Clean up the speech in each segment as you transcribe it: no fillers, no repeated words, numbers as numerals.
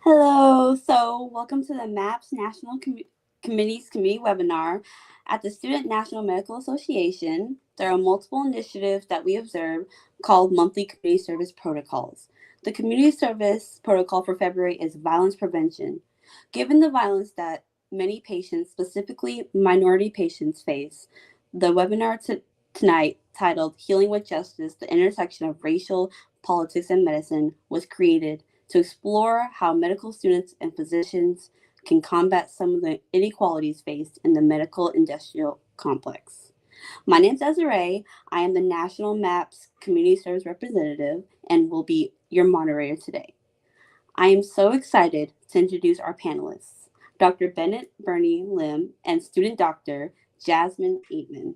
Hello. Welcome to the MAPS National Committee's committee webinar. At the Student National Medical Association, there are multiple initiatives that we observe called monthly community service protocols. The community service protocol for February is violence prevention. Given the violence that many patients, specifically minority patients, face, the webinar tonight, titled Healing with Justice, the Intersection of Racial, Politics, and Medicine, was created to explore how medical students and physicians can combat some of the inequalities faced in the medical industrial complex. My name is Desiree. I am the National MAPS Community Service Representative and will be your moderator today. I am so excited to introduce our panelists, Dr. Bennett Bernie Lim and student doctor Jasmine Eatman.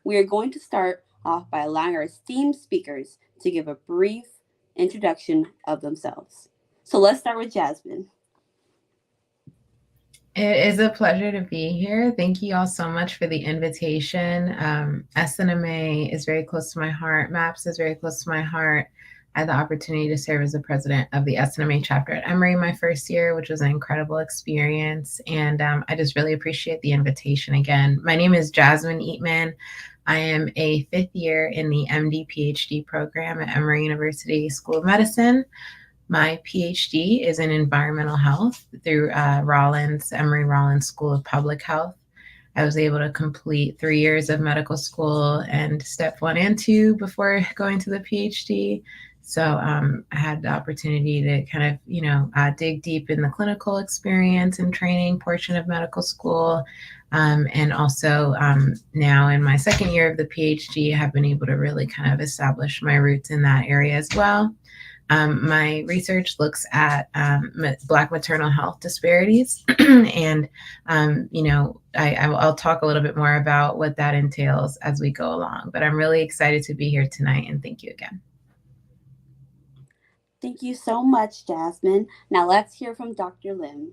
We are going to start off by allowing our esteemed speakers to give a brief introduction of themselves. So let's start with Jasmine. It is a pleasure to be here. Thank you all so much for the invitation. SNMA is very close to my heart. MAPS is very close to my heart. I had the opportunity to serve as the president of the SNMA chapter at Emory my first year, which was an incredible experience. And I just really appreciate the invitation again. My name is Jasmine Eatman. I am a fifth year in the MD PhD program at Emory University School of Medicine. My PhD is in environmental health through Emory Rollins School of Public Health. I was able to complete 3 years of medical school and step 1 and 2 before going to the PhD. So I had the opportunity to kind of, dig deep in the clinical experience and training portion of medical school. And also now in my second year of the PhD, I have been able to really kind of establish my roots in that area as well. My research looks at Black maternal health disparities, and I'll talk a little bit more about what that entails as we go along. But I'm really excited to be here tonight, and thank you again. Thank you so much, Jasmine. Now let's hear from Dr. Lim.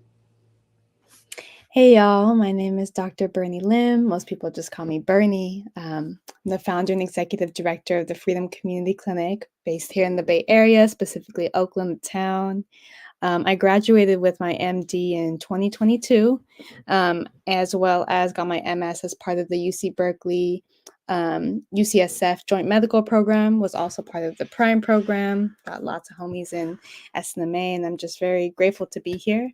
Hey y'all, my name is Dr. Bernie Lim. Most people just call me Bernie. I'm the founder and executive director of the Freedom Community Clinic based here in the Bay Area, specifically Oakland town. I graduated with my MD in 2022, as well as got my MS as part of the UC Berkeley UCSF Joint Medical Program, was also part of the Prime program. Got lots of homies in SNMA, and I'm just very grateful to be here.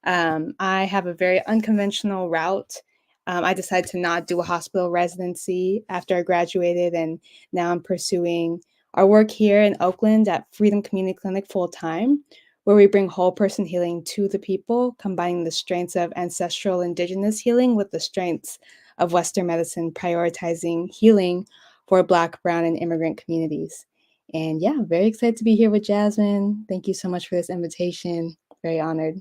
I have a very unconventional route. I decided to not do a hospital residency after I graduated, and now I'm pursuing our work here in Oakland at Freedom Community Clinic full-time, where we bring whole person healing to the people, combining the strengths of ancestral indigenous healing with the strengths of Western medicine, prioritizing healing for Black, Brown, and immigrant communities. And yeah, I'm very excited to be here with Jasmine. Thank you so much for this invitation. Very honored.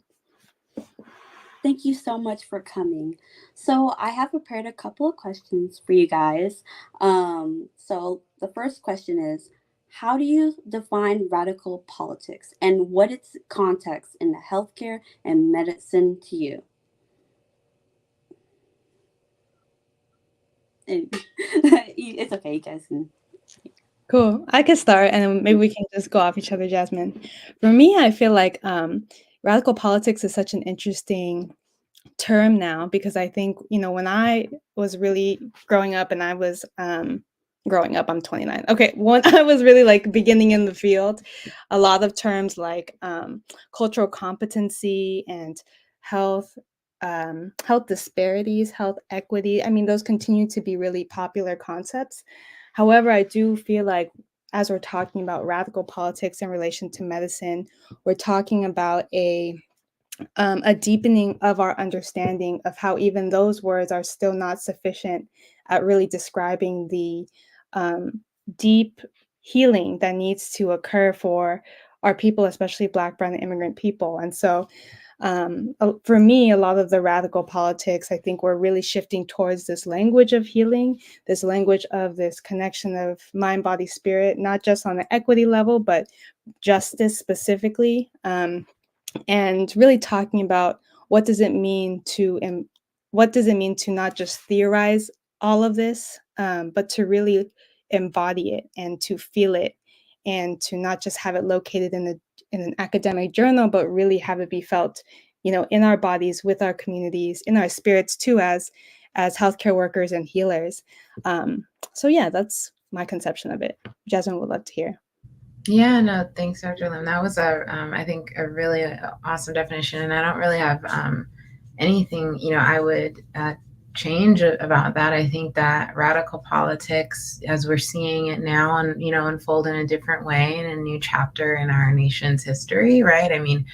Thank you so much for coming. So I have prepared a couple of questions for you guys. So the first question is, how do you define radical politics and what its context in the healthcare and medicine to you? It's okay, you guys can. Cool. I can start, and maybe we can just go off each other, Jasmine. For me, I feel like radical politics is such an interesting term now, because I think, when I was really growing up, and I was I'm 29. Okay, when I was really like beginning in the field, a lot of terms like cultural competency and health, health disparities, health equity, I mean, those continue to be really popular concepts. However, I do feel like as we're talking about radical politics in relation to medicine, we're talking about a deepening of our understanding of how even those words are still not sufficient at really describing the deep healing that needs to occur for our people, especially Black, Brown, and immigrant people. And so for me, a lot of the radical politics, I think we're really shifting towards this language of healing, this language of this connection of mind, body, spirit, not just on the equity level, but justice specifically. And really talking about what does it mean to not just theorize all of this, but to really embody it and to feel it, and to not just have it located in in an academic journal, but really have it be felt, in our bodies, with our communities, in our spirits too, as healthcare workers and healers. So yeah, that's my conception of it. Jasmine would love to hear. Yeah, no, thanks, Dr. Lim. That was I think a really awesome definition, and I don't really have anything, I would change about that. I think that radical politics, as we're seeing it now, unfold in a different way in a new chapter in our nation's history, right? I mean,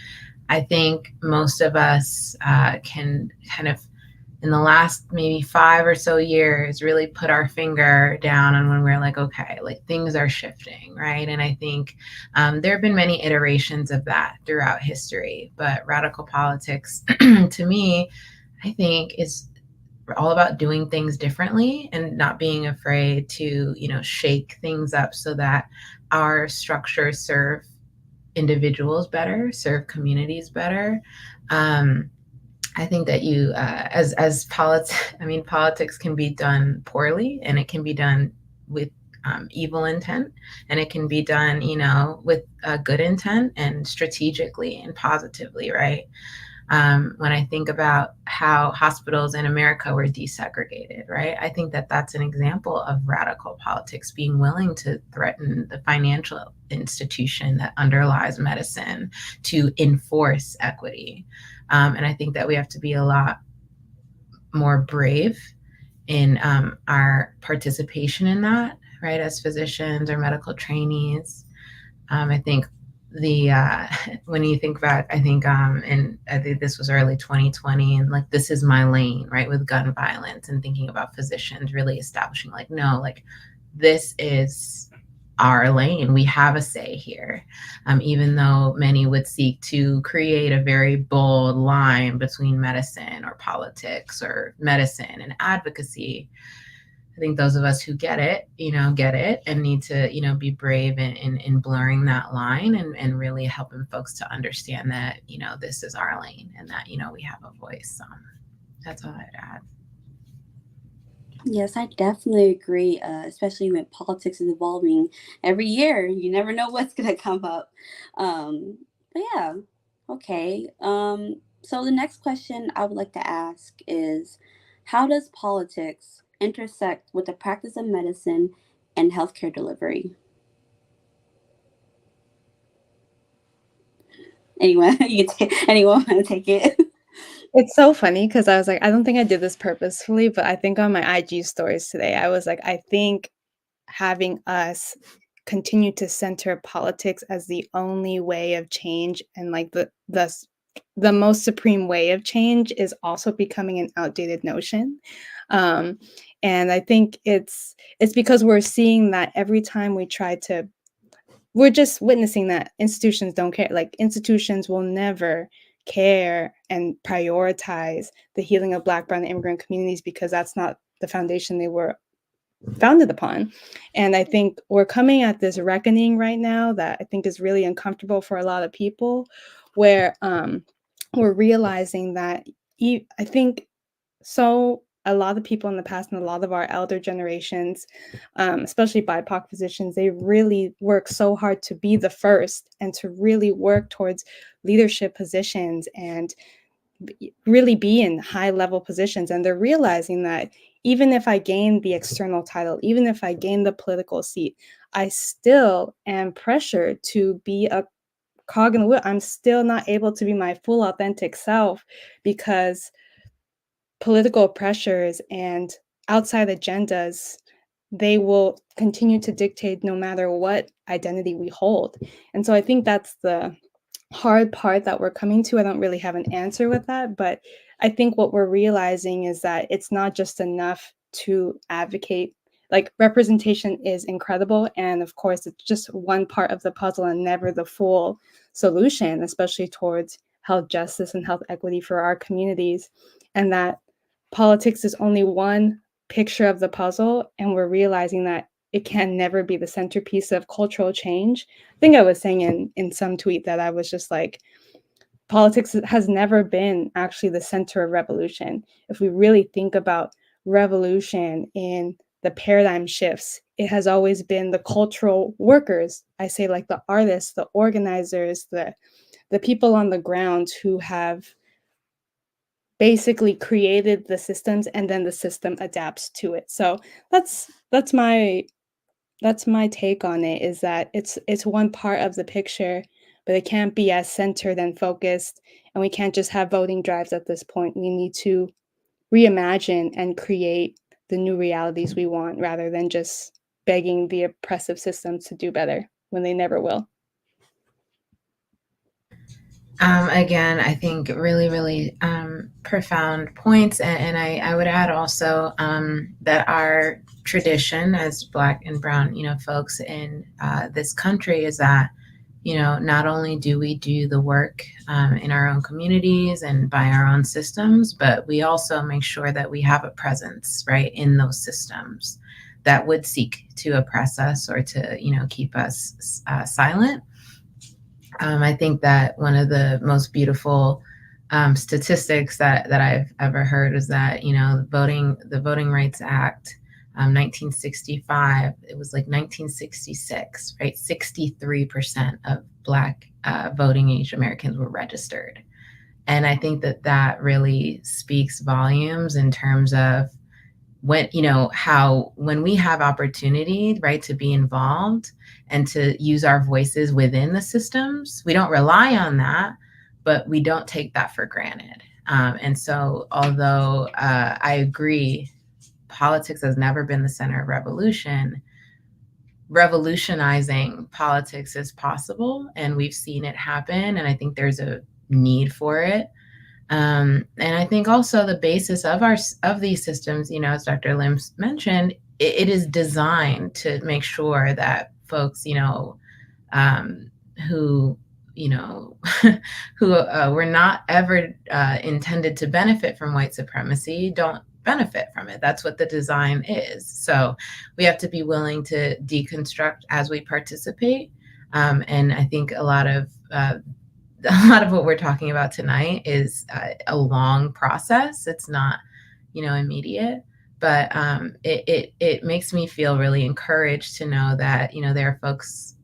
I think most of us can kind of, in the last maybe 5 or so years, really put our finger down on when we're like, okay, like things are shifting, right? And I think there have been many iterations of that throughout history, but radical politics to me, I think, is all about doing things differently and not being afraid to, shake things up so that our structures serve individuals better, serve communities better. I think that as politics can be done poorly, and it can be done with evil intent, and it can be done, with good intent and strategically and positively, right? When I think about how hospitals in America were desegregated, right? I think that that's an example of radical politics, being willing to threaten the financial institution that underlies medicine to enforce equity. And I think that we have to be a lot more brave in our participation in that, right? As physicians or medical trainees. I think when you think back, I think this was early 2020, and like, this is my lane, right? With gun violence, and thinking about physicians really establishing like, no, like this is our lane. We have a say here. Even though many would seek to create a very bold line between medicine or politics, or medicine and advocacy. I think those of us who get it, and need to, be brave in blurring that line, and really helping folks to understand that, this is our lane, and that, we have a voice. That's all I'd add. Yes, I definitely agree, especially when politics is evolving every year. You never know what's going to come up. But yeah, okay. So the next question I would like to ask is, how does politics intersect with the practice of medicine and healthcare delivery? Anyone? Anyone want to take it? It's so funny because I was like, I don't think I did this purposefully, but I think on my IG stories today, I was like, I think having us continue to center politics as the only way of change, and like the most supreme way of change, is also becoming an outdated notion. And I think it's because we're seeing that every time we're just witnessing that institutions don't care. Like, institutions will never care and prioritize the healing of Black, brown, and immigrant communities, because that's not the foundation they were founded upon. And I think we're coming at this reckoning right now that I think is really uncomfortable for a lot of people, where we're realizing that I think so a lot of people in the past, and a lot of our elder generations, especially BIPOC physicians, they really work so hard to be the first, and to really work towards leadership positions, and really be in high level positions. And they're realizing that even if I gain the external title, even if I gain the political seat, I still am pressured to be a cog in the wheel. I'm still not able to be my full authentic self, because political pressures and outside agendas, they will continue to dictate no matter what identity we hold. And so I think that's the hard part that we're coming to. I don't really have an answer with that, but I think what we're realizing is that it's not just enough to advocate. Like, representation is incredible, and of course it's just one part of the puzzle and never the full solution, especially towards health justice and health equity for our communities. And that politics is only one picture of the puzzle, and we're realizing that it can never be the centerpiece of cultural change. I think I was saying in some tweet that I was just like, politics has never been actually the center of revolution. If we really think about revolution in the paradigm shifts it has always been the cultural workers. I say like the artists, the organizers, the people on the ground who have basically created the systems, and then the system adapts to it. So that's my take on it, is that it's one part of the picture, but it can't be as centered and focused, and we can't just have voting drives at this point. We need to reimagine and create the new realities we want, rather than just begging the oppressive systems to do better when they never will. Again, I think really, really profound points. And I would add also that our tradition as Black and Brown, folks in this country is that, not only do we do the work in our own communities and by our own systems, but we also make sure that we have a presence, right, in those systems that would seek to oppress us or to, keep us silent. I think that one of the most beautiful statistics that I've ever heard is that, the Voting Rights Act, 1965, it was like 1966, right? 63% of Black voting age Americans were registered. And I think that really speaks volumes in terms of when we have opportunity, right, to be involved and to use our voices within the systems, we don't rely on that, but we don't take that for granted. And so although I agree, politics has never been the center of revolution, revolutionizing politics is possible, and we've seen it happen, and I think there's a need for it. And I think also the basis of these systems, as Dr. Lim mentioned, it is designed to make sure that folks, who who were not ever intended to benefit from white supremacy don't benefit from it. That's what the design is. So we have to be willing to deconstruct as we participate. And I think a lot of what we're talking about tonight is a long process. It's not, immediate, but it makes me feel really encouraged to know that, there are folks,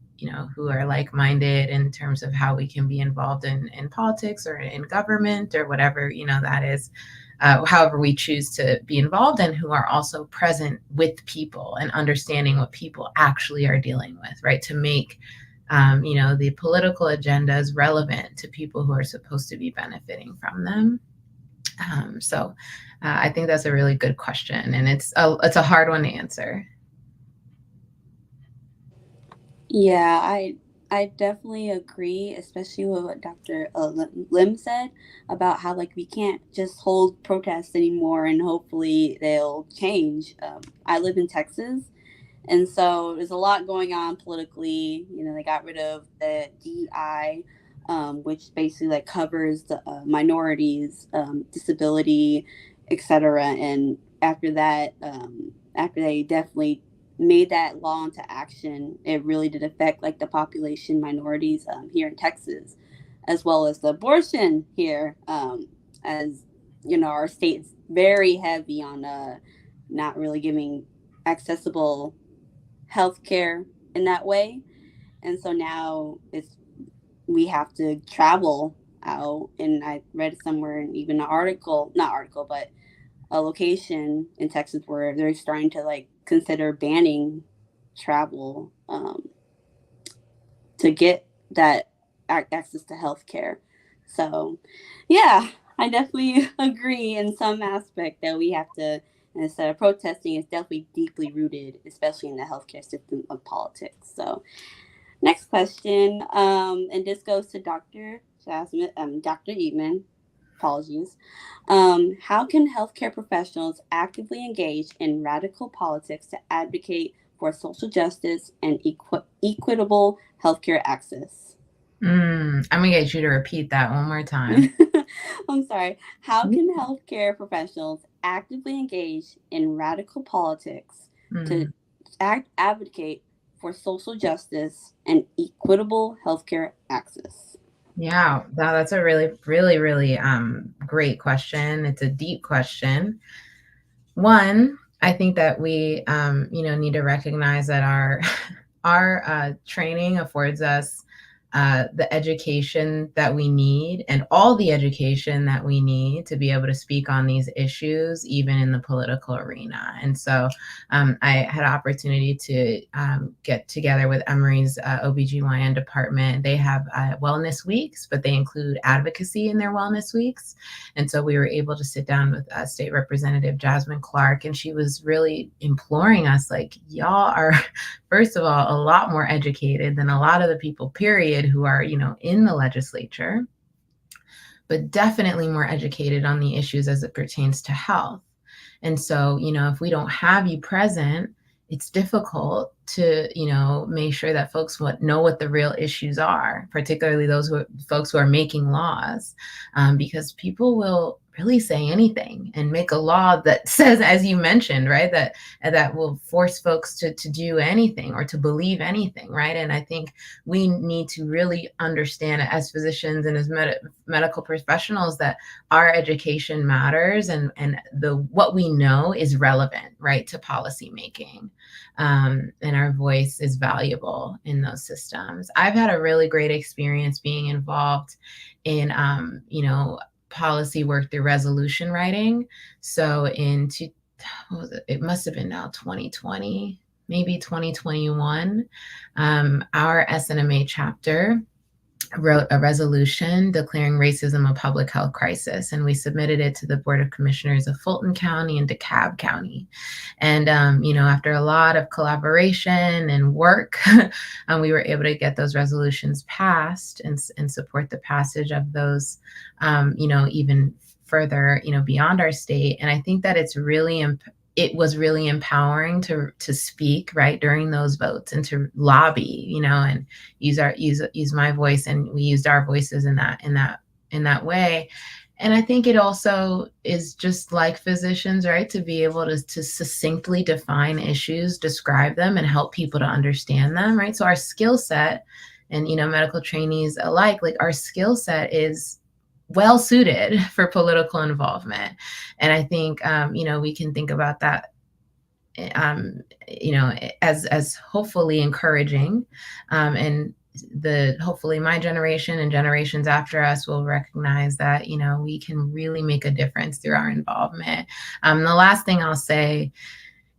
who are like-minded in terms of how we can be involved in politics or in government or whatever, that is, however we choose to be involved, and who are also present with people and understanding what people actually are dealing with, right? To make the political agenda is relevant to people who are supposed to be benefiting from them. So I think that's a really good question, and it's a hard one to answer. Yeah, I definitely agree, especially with what Dr. Lim said about how we can't just hold protests anymore and hopefully they'll change. I live in Texas. And so there's a lot going on politically. They got rid of the DEI, which basically covers the minorities, disability, etc. And after that, after they definitely made that law into action, it really did affect the population minorities here in Texas, as well as the abortion here. As our state's very heavy on not really giving accessible healthcare in that way. And so now we have to travel out. And I read somewhere, even an article, not article, but a location in Texas where they're starting to consider banning travel to get that access to healthcare. So yeah, I definitely agree in some aspect that we have to, instead of protesting, it's definitely deeply rooted, especially in the healthcare system of politics. So next question, and this goes to Dr. Jasmine, Dr. Eatman. Apologies. How can healthcare professionals actively engage in radical politics to advocate for social justice and equitable healthcare access? I'm gonna get you to repeat that one more time. I'm sorry. How can healthcare professionals actively engage in radical politics to advocate for social justice and equitable healthcare access? Yeah, that's a really, really, really great question. It's a deep question. One, I think that we, need to recognize that our training affords us the education that we need and all the education that we need to be able to speak on these issues, even in the political arena. And so I had an opportunity to get together with Emory's OBGYN department. They have wellness weeks, but they include advocacy in their wellness weeks. And so we were able to sit down with State Representative Jasmine Clark, and she was really imploring us, like, y'all are, first of all, a lot more educated than a lot of the people, period, who are, in the legislature, but definitely more educated on the issues as it pertains to health. And so, if we don't have you present, it's difficult to, make sure that folks know what the real issues are, particularly folks who are making laws, because people will really say anything and make a law that says, as you mentioned, right, that will force folks to do anything or to believe anything, right? And I think we need to really understand, as physicians and as medical professionals, that our education matters, and what we know is relevant, right, to policy making, and our voice is valuable in those systems. I've had a really great experience being involved in policy work through resolution writing. So it must have been now 2020, maybe 2021, our SNMA chapter wrote a resolution declaring racism a public health crisis, and we submitted it to the Board of Commissioners of Fulton County and DeKalb County. And after a lot of collaboration and work, we were able to get those resolutions passed and support the passage of those, even further, beyond our state. And I think that it was really empowering to speak, right, during those votes, and to lobby, and use my voice, and we used our voices in that way. And I think it also is just like physicians, right, to be able to succinctly define issues, describe them, and help people to understand them, right? So our skill set, and medical trainees alike, like, our skill set is well suited for political involvement. And I think, we can think about that, as hopefully encouraging, and hopefully my generation and generations after us will recognize that, we can really make a difference through our involvement. The last thing I'll say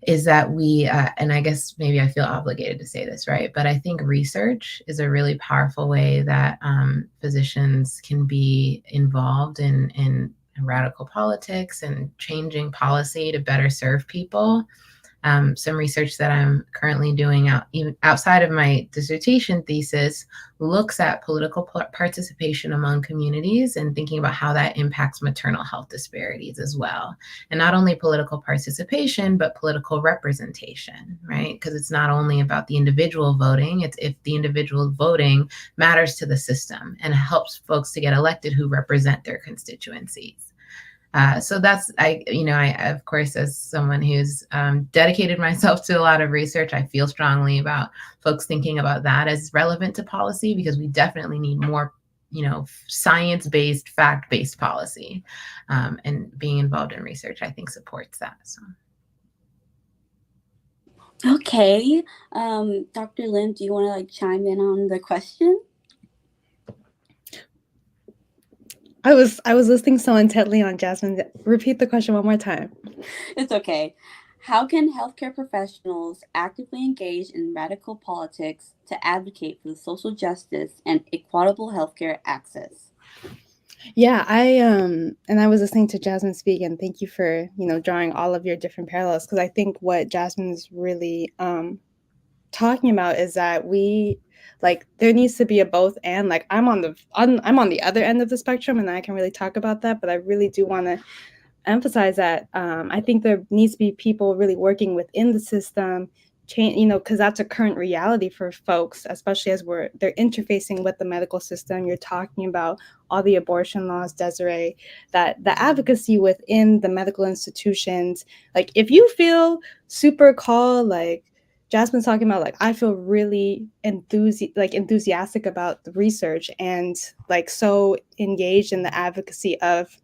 is that we, and I guess maybe I feel obligated to say this, right? But I think research is a really powerful way that physicians can be involved in radical politics and changing policy to better serve people. Some research that I'm currently doing even outside of my dissertation thesis looks at political participation among communities and thinking about how that impacts maternal health disparities as well. And not only political participation, but political representation, right? Because it's not only about the individual voting, it's if the individual voting matters to the system and helps folks to get elected who represent their constituencies. So that's, I, of course, as someone who's dedicated myself to a lot of research, I feel strongly about folks thinking about that as relevant to policy, because we definitely need more, science-based, fact-based policy, and being involved in research, I think, supports that. So. Okay. Dr. Lim, do you want to chime in on the question? I was listening so intently on Jasmine. Repeat the question one more time. It's okay. How can healthcare professionals actively engage in radical politics to advocate for the social justice and equitable healthcare access? Yeah, I was listening to Jasmine speak, and thank you for, drawing all of your different parallels, because I think what Jasmine is really talking about is that there needs to be a both and. Like, I'm on the other end of the spectrum, and I can really talk about that, but I really do want to emphasize that I think there needs to be people really working within the system, because that's a current reality for folks, especially as they're interfacing with the medical system. You're talking about all the abortion laws, Desiree, that the advocacy within the medical institutions, like, if you feel super called, like Jasmine's talking about, like, I feel really enthusiastic about the research and so engaged in the advocacy of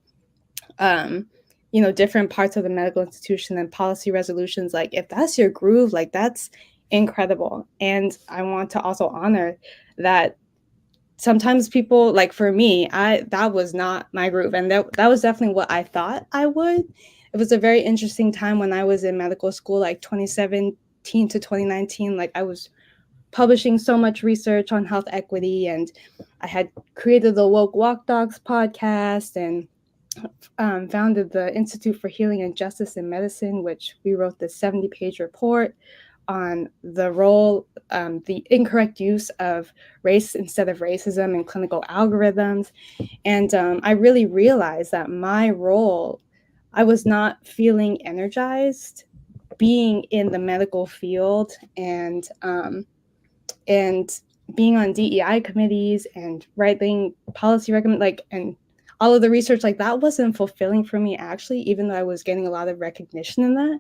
different parts of the medical institution and policy resolutions, like if that's your groove, like that's incredible. And I want to also honor that sometimes people, like for me, that was not my groove, and that was definitely what I thought I would. It was a very interesting time when I was in medical school, like 2017 to 2019. Like I was publishing so much research on health equity, and I had created the Woke Walk Dogs podcast and founded the Institute for Healing and Justice in Medicine, which we wrote this 70-page report on the role, the incorrect use of race instead of racism in clinical algorithms. And I really realized that my role, I was not feeling energized being in the medical field, and being on DEI committees and writing policy and all of the research, like that wasn't fulfilling for me actually, even though I was getting a lot of recognition in that.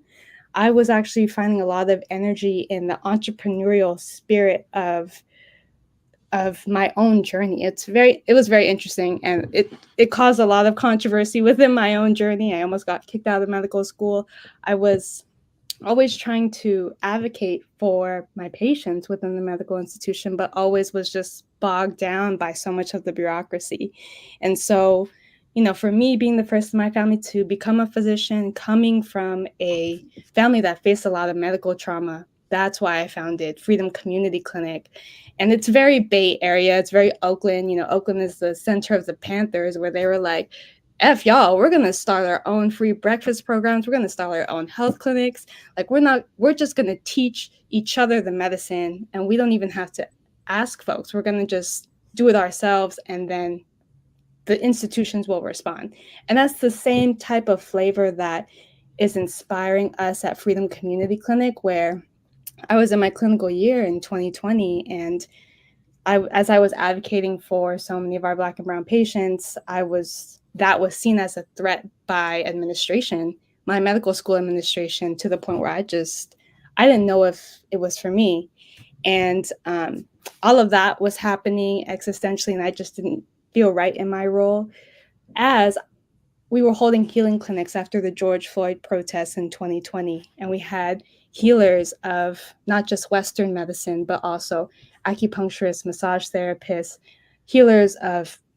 I was actually finding a lot of energy in the entrepreneurial spirit of my own journey. It was very interesting, and it caused a lot of controversy within my own journey. I almost got kicked out of medical school. I was always trying to advocate for my patients within the medical institution, but always was just bogged down by so much of the bureaucracy. And so, for me, being the first in my family to become a physician, coming from a family that faced a lot of medical trauma, that's why I founded Freedom Community Clinic. And it's very Bay Area. It's very Oakland. Oakland is the center of the Panthers, where they were like, F y'all, we're going to start our own free breakfast programs. We're going to start our own health clinics. Like we're just going to teach each other the medicine, and we don't even have to ask folks. We're going to just do it ourselves, and then the institutions will respond. And that's the same type of flavor that is inspiring us at Freedom Community Clinic, where I was in my clinical year in 2020, and as I was advocating for so many of our Black and Brown patients, that was seen as a threat by administration, my medical school administration, to the point where I didn't know if it was for me. And all of that was happening existentially, and I just didn't feel right in my role. As we were holding healing clinics after the George Floyd protests in 2020, and we had healers of not just Western medicine, but also acupuncturists, massage therapists,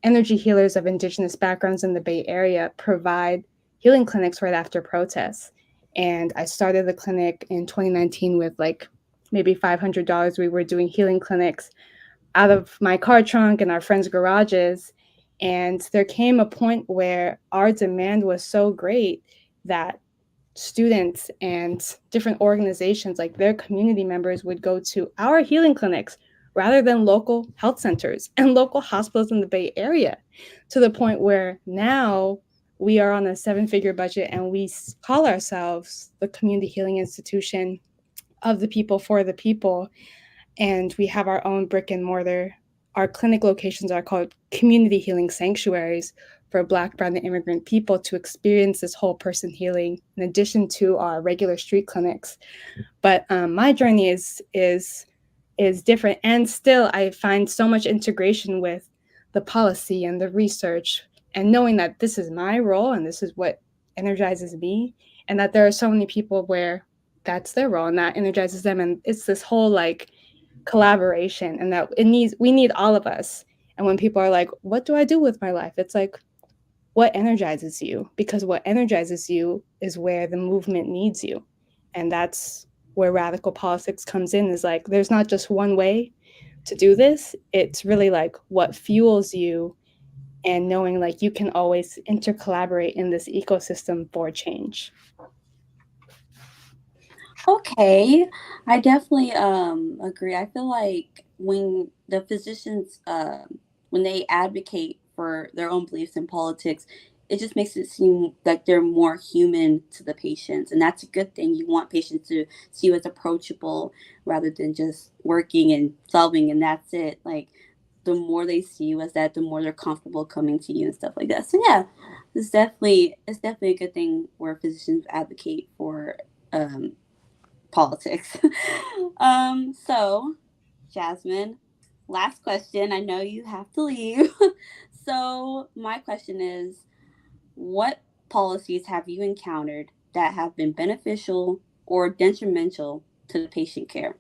energy healers of Indigenous backgrounds in the Bay Area provide healing clinics right after protests. And I started the clinic in 2019 with like maybe $500. We were doing healing clinics out of my car trunk and our friends' garages. And there came a point where our demand was so great that students and different organizations, like their community members, would go to our healing clinics rather than local health centers and local hospitals in the Bay Area, to the point where now we are on a 7-figure budget and we call ourselves the Community Healing Institution of the people for the people. And we have our own brick and mortar. Our clinic locations are called community healing sanctuaries for Black, Brown, and immigrant people to experience this whole person healing in addition to our regular street clinics. But my journey is different, and still I find so much integration with the policy and the research, and knowing that this is my role and this is what energizes me, and that there are so many people where that's their role and that energizes them, and it's this whole like collaboration, and that we need all of us. And when people are like, what do I do with my life? It's like, what energizes you? Because what energizes you is where the movement needs you. And that's where radical politics comes in, is like, there's not just one way to do this. It's really like what fuels you, and knowing like you can always intercollaborate in this ecosystem for change. Okay, I definitely agree. I feel like when the physicians when they advocate for their own beliefs in politics, it just makes it seem like they're more human to the patients, and that's a good thing. You want patients to see you as approachable rather than just working and solving and that's it. Like the more they see you as that, the more they're comfortable coming to you and stuff like that. So yeah, it's definitely a good thing where physicians advocate for politics. So, Jasmine, last question. I know you have to leave. So, my question is, what policies have you encountered that have been beneficial or detrimental to the patient care?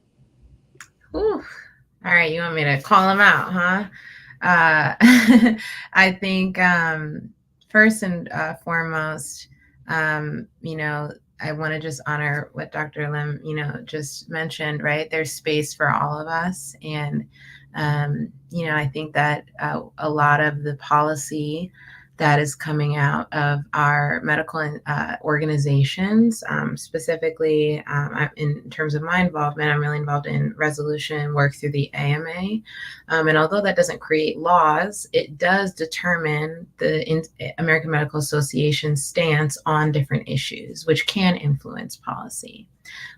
Ooh. All right, you want me to call them out, huh? I think first and foremost, I want to just honor what Dr. Lim, just mentioned, right? There's space for all of us. And, I think that a lot of the policy that is coming out of our medical organizations, specifically in terms of my involvement, I'm really involved in resolution work through the AMA. And although that doesn't create laws, it does determine the American Medical Association's stance on different issues, which can influence policy.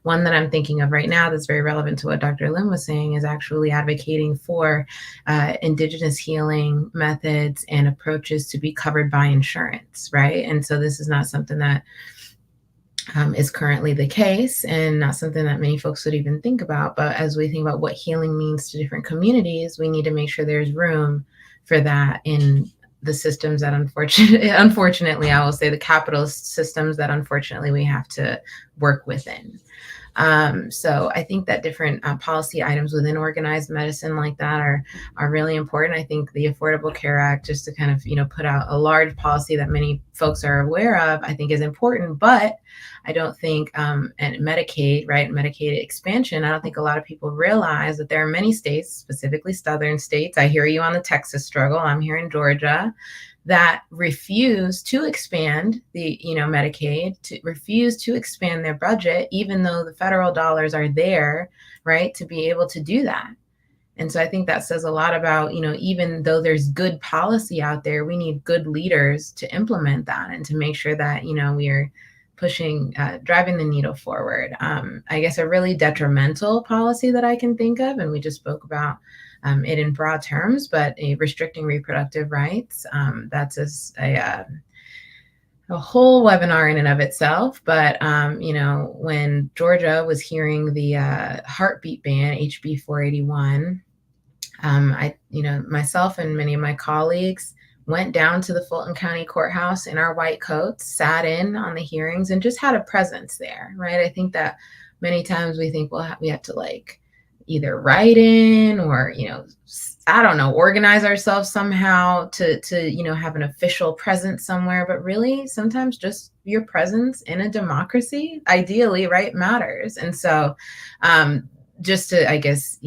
One that I'm thinking of right now that's very relevant to what Dr. Lim was saying is actually advocating for indigenous healing methods and approaches to be covered by insurance, right? And so this is not something that is currently the case and not something that many folks would even think about. But as we think about what healing means to different communities, we need to make sure there's room for that in the systems that unfortunately, I will say the capitalist systems that unfortunately we have to work within. So I think that different policy items within organized medicine like that are really important. I think the Affordable Care Act, just to kind of, put out a large policy that many folks are aware of, I think is important, but I don't think, and Medicaid, right, Medicaid expansion, I don't think a lot of people realize that there are many states, specifically southern states, I hear you on the Texas struggle, I'm here in Georgia, that refuse to expand the, Medicaid, to refuse to expand their budget, even though the federal dollars are there, right, to be able to do that. And so I think that says a lot about, even though there's good policy out there, we need good leaders to implement that and to make sure that, we are pushing, driving the needle forward. I guess a really detrimental policy that I can think of, and we just spoke about it in broad terms, but restricting reproductive rights, that's a whole webinar in and of itself. But, when Georgia was hearing the heartbeat ban, HB 481, myself and many of my colleagues went down to the Fulton County Courthouse in our white coats, sat in on the hearings, and just had a presence there, right? I think that many times we think, well, we have to either write in or, I don't know, organize ourselves somehow to have an official presence somewhere. But really, sometimes just your presence in a democracy, ideally, right, matters. And so just to, I guess,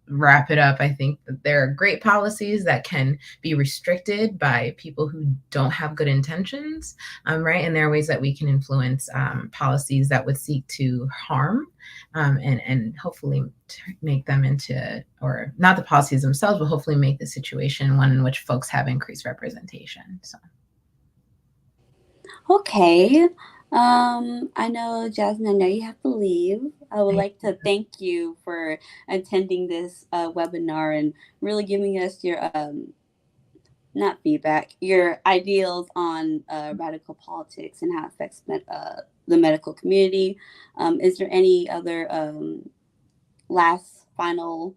wrap it up, I think that there are great policies that can be restricted by people who don't have good intentions, right? And there are ways that we can influence policies that would seek to harm and hopefully make them into, or not the policies themselves, but hopefully make the situation one in which folks have increased representation. So. Okay. I know, Jasmine, I know you have to leave. I would like to thank you for attending this webinar and really giving us your, not feedback, your ideals on radical politics and how it affects the medical community. Is there any other last final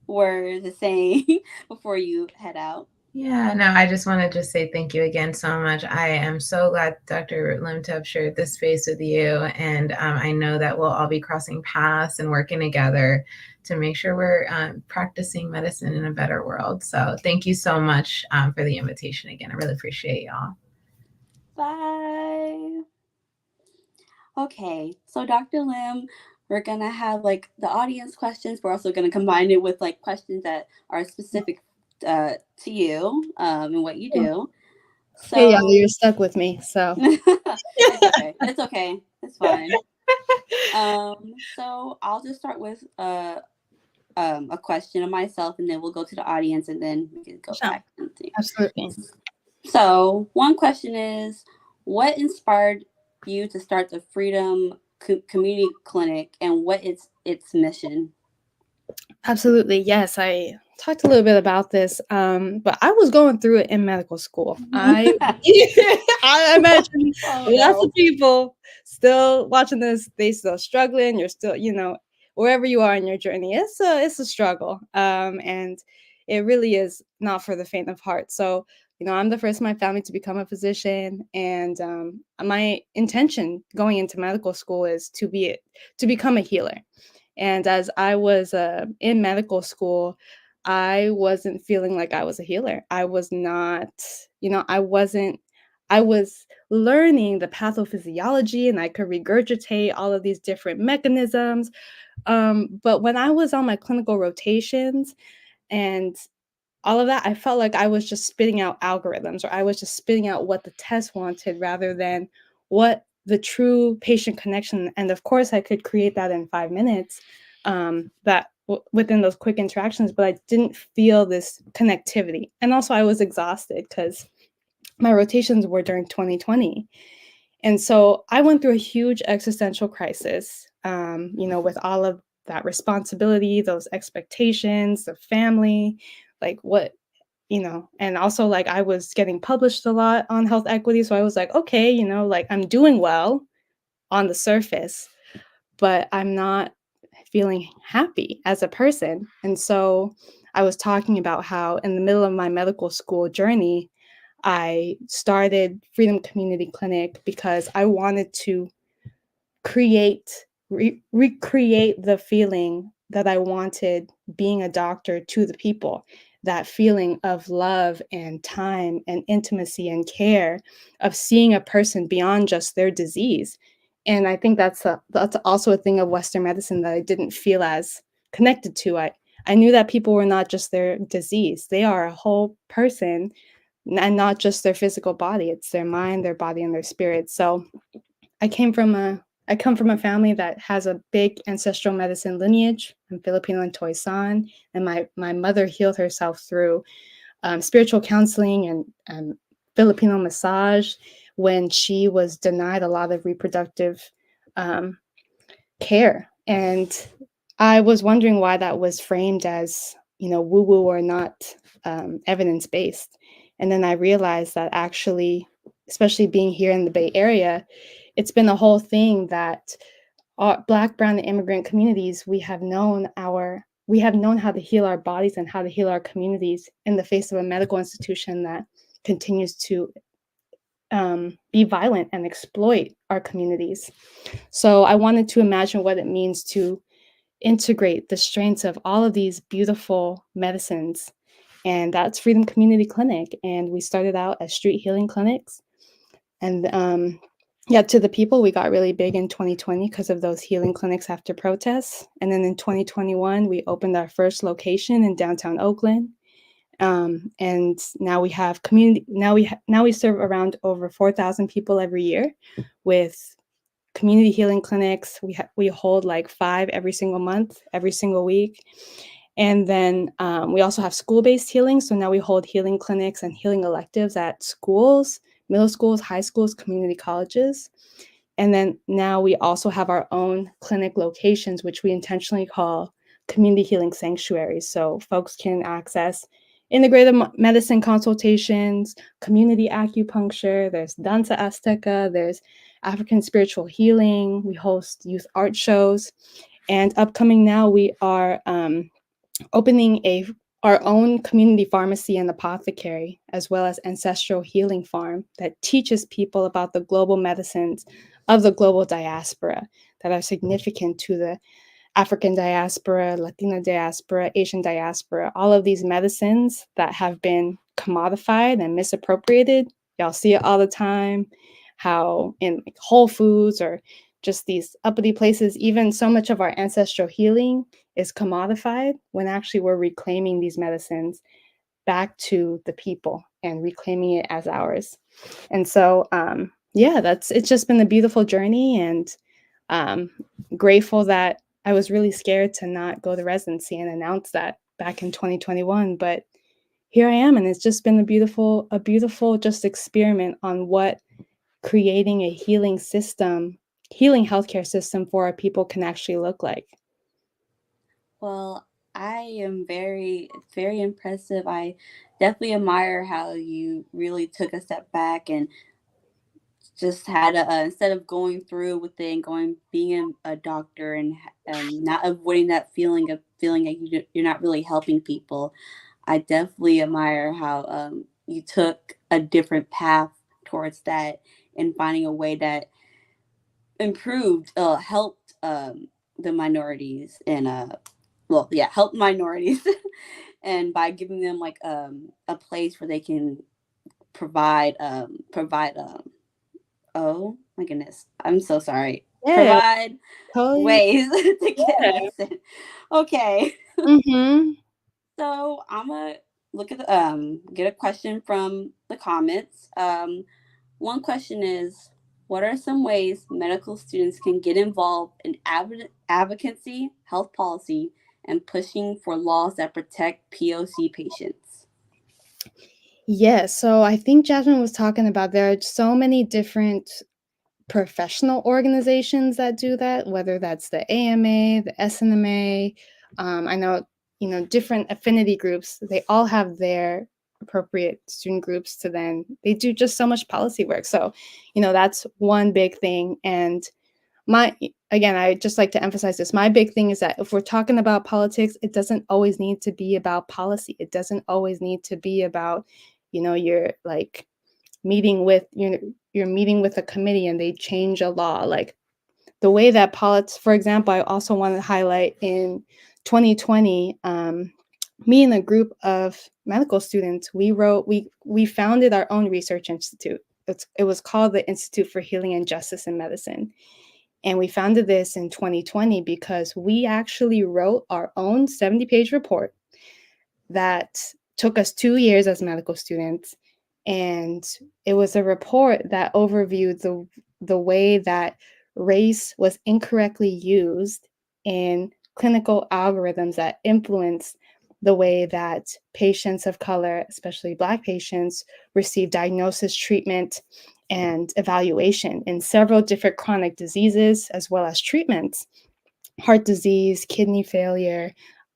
words to say before you head out? Yeah, no, I just want to just say thank you again so much. I am so glad, Dr. Lim, to have shared this space with you. And I know that we'll all be crossing paths and working together to make sure we're practicing medicine in a better world. So thank you so much for the invitation again. I really appreciate y'all. Bye. Okay, so Dr. Lim, we're going to have the audience questions. We're also going to combine it with questions that are specific to you and what you do. So hey, y'all, you're stuck with me, so it's okay, it's fine. So I'll just start with a question of myself, and then we'll go to the audience, and then we can go back and see. Absolutely. So one question is, what inspired you to start the Freedom Community Clinic, and what is its mission? Absolutely. Yes, I talked a little bit about this, but I was going through it in medical school. I imagine lots of people still watching this, they still struggling. You're still, wherever you are in your journey, it's a struggle. And it really is not for the faint of heart. So I'm the first in my family to become a physician, and my intention going into medical school is to become a healer. And as I was in medical school, I wasn't feeling like I was a healer. I was not, I wasn't. I was learning the pathophysiology, and I could regurgitate all of these different mechanisms. But when I was on my clinical rotations and all of that, I felt like I was just spitting out algorithms, or I was just spitting out what the test wanted rather than what the true patient connection. And of course, I could create that in 5 minutes, within those quick interactions, but I didn't feel this connectivity. And also, I was exhausted because my rotations were during 2020. And so I went through a huge existential crisis, with all of that responsibility, those expectations, the family, like what, and also like I was getting published a lot on health equity. So I was like, okay, like I'm doing well on the surface, but I'm not feeling happy as a person. And so I was talking about how in the middle of my medical school journey, I started Freedom Community Clinic because I wanted to recreate the feeling that I wanted being a doctor to the people, that feeling of love and time and intimacy and care, of seeing a person beyond just their disease. And I think that's also a thing of Western medicine that I didn't feel as connected to. I knew that people were not just their disease; they are a whole person, and not just their physical body. It's their mind, their body, and their spirit. So I came from a I come from a family that has a big ancestral medicine lineage. I'm Filipino and Toisan, and my mother healed herself through spiritual counseling and Filipino massage when she was denied a lot of reproductive um, care. And I was wondering why that was framed as, woo woo or not evidence based. And then I realized that actually, especially being here in the Bay Area, it's been a whole thing that Black, Brown, and immigrant communities, we have known how to heal our bodies and how to heal our communities in the face of a medical institution that continues to be violent and exploit our communities. So I wanted to imagine what it means to integrate the strengths of all of these beautiful medicines. And that's Freedom Community Clinic. And we started out as street healing clinics. And yeah, to the people, we got really big in 2020 because of those healing clinics after protests. And then in 2021, we opened our first location in downtown Oakland. And now we have community. Now we serve around over 4,000 people every year, with community healing clinics. We hold like 5 every single month, every single week. And then we also have school-based healing. So now we hold healing clinics and healing electives at schools, middle schools, high schools, community colleges. And then now we also have our own clinic locations, which we intentionally call community healing sanctuaries. So folks can access integrative medicine consultations, community acupuncture, there's danza azteca, there's African spiritual healing. We host youth art shows. And upcoming now, we are opening our own community pharmacy and apothecary, as well as ancestral healing farm that teaches people about the global medicines of the global diaspora that are significant to the African diaspora, Latina diaspora, Asian diaspora, all of these medicines that have been commodified and misappropriated. Y'all see it all the time, how in like Whole Foods or just these uppity places, even so much of our ancestral healing is commodified when actually we're reclaiming these medicines back to the people and reclaiming it as ours. And so, yeah, it's just been a beautiful journey, and grateful that I was really scared to not go to residency and announce that back in 2021. But here I am, and it's just been a beautiful just experiment on what creating a healing healthcare system for our people can actually look like. Well, I am it's very impressive. I definitely admire how you really took a step back and just had instead of going through with it and being a doctor and not avoiding that feeling like you're not really helping people. I definitely admire how you took a different path towards that and finding a way that improved, helped the minorities and helped minorities and by giving them like a place where they can provide oh my goodness, I'm so sorry, Yeah, provide totally. ways to get Yeah. medicine. Okay. Mm-hmm. So I'm gonna look at get a question from the comments. One question is, what are some ways medical students can get involved in advocacy, health policy, and pushing for laws that protect POC patients? Yeah, so I think Jasmine was talking about there are so many different professional organizations that do that, whether that's the AMA, the SNMA. I know, different affinity groups, they all have their appropriate student groups to then, they do just so much policy work. So, that's one big thing. And again, I just like to emphasize this. My big thing is that if we're talking about politics, it doesn't always need to be about policy. It doesn't always need to be about, you're like meeting with you're meeting with a committee and they change a law. Like the way that politics, for example, I also want to highlight in 2020, me and a group of medical students, we founded our own research institute. It was called the Institute for Healing and Justice in Medicine. And we founded this in 2020 because we actually wrote our own 70-page report that took us 2 years as medical students. And it was a report that overviewed the way that race was incorrectly used in clinical algorithms that influence the way that patients of color, especially Black patients, receive diagnosis, treatment, and evaluation in several different chronic diseases, as well as treatments, heart disease, kidney failure,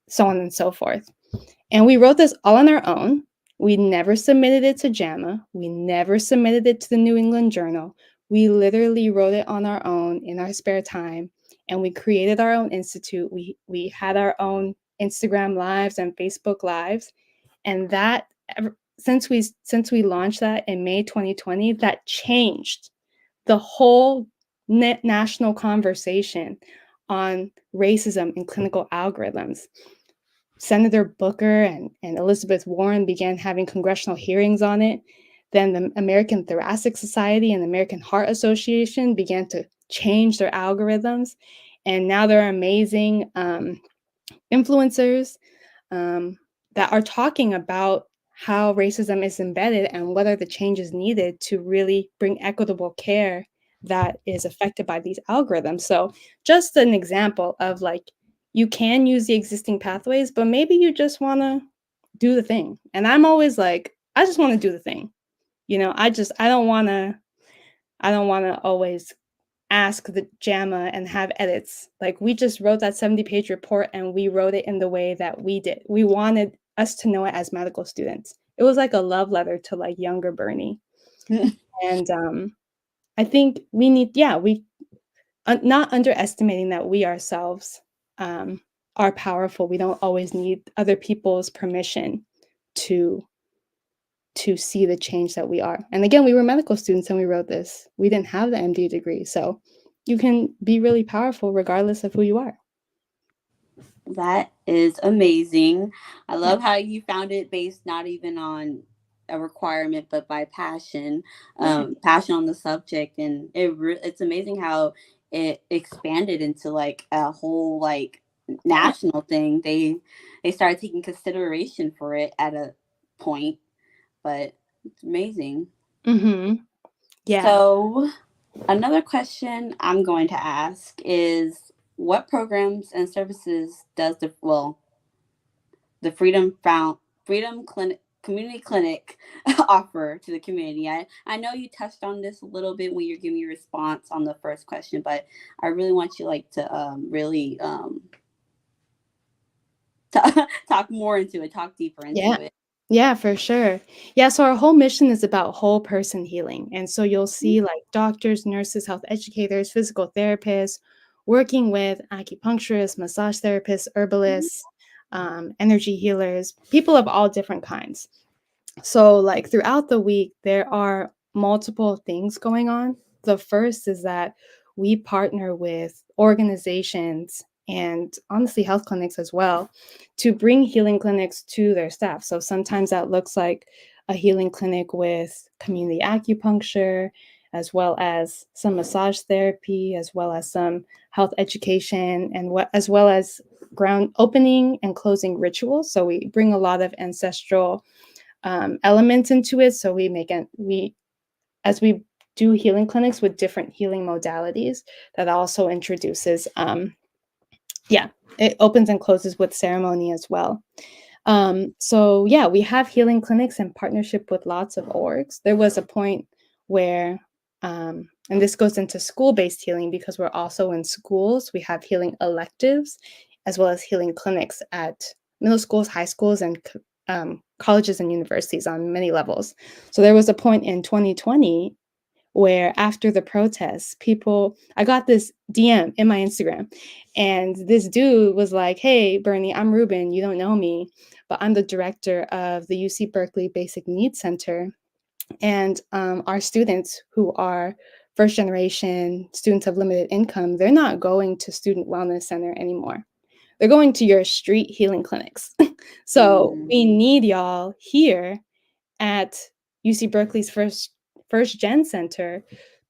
so on and so forth. And we wrote this all on our own. We never submitted it to JAMA. We never submitted it to the New England Journal. We literally wrote it on our own in our spare time. And we created our own institute. We had our own Instagram lives and Facebook lives. And that since we launched that in May 2020, that changed the whole national conversation on racism in clinical algorithms. Senator Booker and Elizabeth Warren began having congressional hearings on it. Then the American Thoracic Society and the American Heart Association began to change their algorithms. And now there are amazing influencers that are talking about how racism is embedded and what are the changes needed to really bring equitable care that is affected by these algorithms. So just an example of like, you can use the existing pathways, but maybe you just want to do the thing. And I'm always like, I just want to do the thing. I don't want to always ask the JAMA and have edits. Like we just wrote that 70-page report and we wrote it in the way that we did. We wanted us to know it as medical students. It was like a love letter to like younger Bernie. And I think we need, we not underestimating that we ourselves are powerful. We don't always need other people's permission to see the change that we are. And again, we were medical students and we wrote this. We didn't have the MD degree. So you can be really powerful regardless of who you are. That is amazing. I love how you found it based not even on a requirement, but by passion, passion on the subject, and it's amazing how it expanded into like a whole like national thing. They started taking consideration for it at a point, but it's amazing. Mm-hmm. Yeah. So another question I'm going to ask is, what programs and services does the Freedom Clinic Community Clinic offer to the community? I know you touched on this a little bit when you're giving your response on the first question, but I really want you to really talk more into it, talk deeper into it. Yeah, for sure. Yeah, so our whole mission is about whole person healing. And so you'll see like doctors, nurses, health educators, physical therapists working with acupuncturists, massage therapists, herbalists, energy healers, people of all different kinds. So, like throughout the week, there are multiple things going on. The first is that we partner with organizations and honestly health clinics as well to bring healing clinics to their staff. So, sometimes that looks like a healing clinic with community acupuncture, as well as some massage therapy, as well as some health education, and as well as ground opening and closing rituals. So, we bring a lot of ancestral elements into it. So as we do healing clinics with different healing modalities, that also introduces, it opens and closes with ceremony as well. So yeah, we have healing clinics in partnership with lots of orgs. There was a point where, and this goes into school-based healing because we're also in schools. We have healing electives as well as healing clinics at middle schools, high schools, and colleges and universities on many levels. So there was a point in 2020 where after the protests, I got this DM in my Instagram, and this dude was like, "Hey, Bernie, I'm Ruben. You don't know me, but I'm the director of the UC Berkeley Basic Needs Center. And our students who are first generation students of limited income, they're not going to Student Wellness Center anymore. They're going to your street healing clinics. So we need y'all here at UC Berkeley's first gen center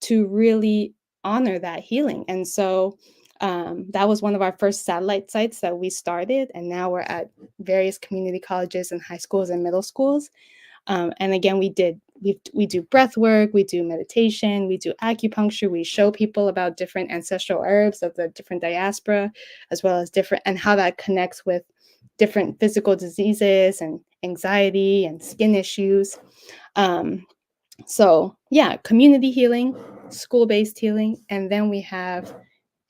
to really honor that healing." And so that was one of our first satellite sites that we started, and now we're at various community colleges and high schools and middle schools. And again, we do breath work, we do meditation, we do acupuncture, we show people about different ancestral herbs of the different diaspora, as well as different, and how that connects with different physical diseases and anxiety and skin issues. So yeah, community healing, school-based healing, and then we have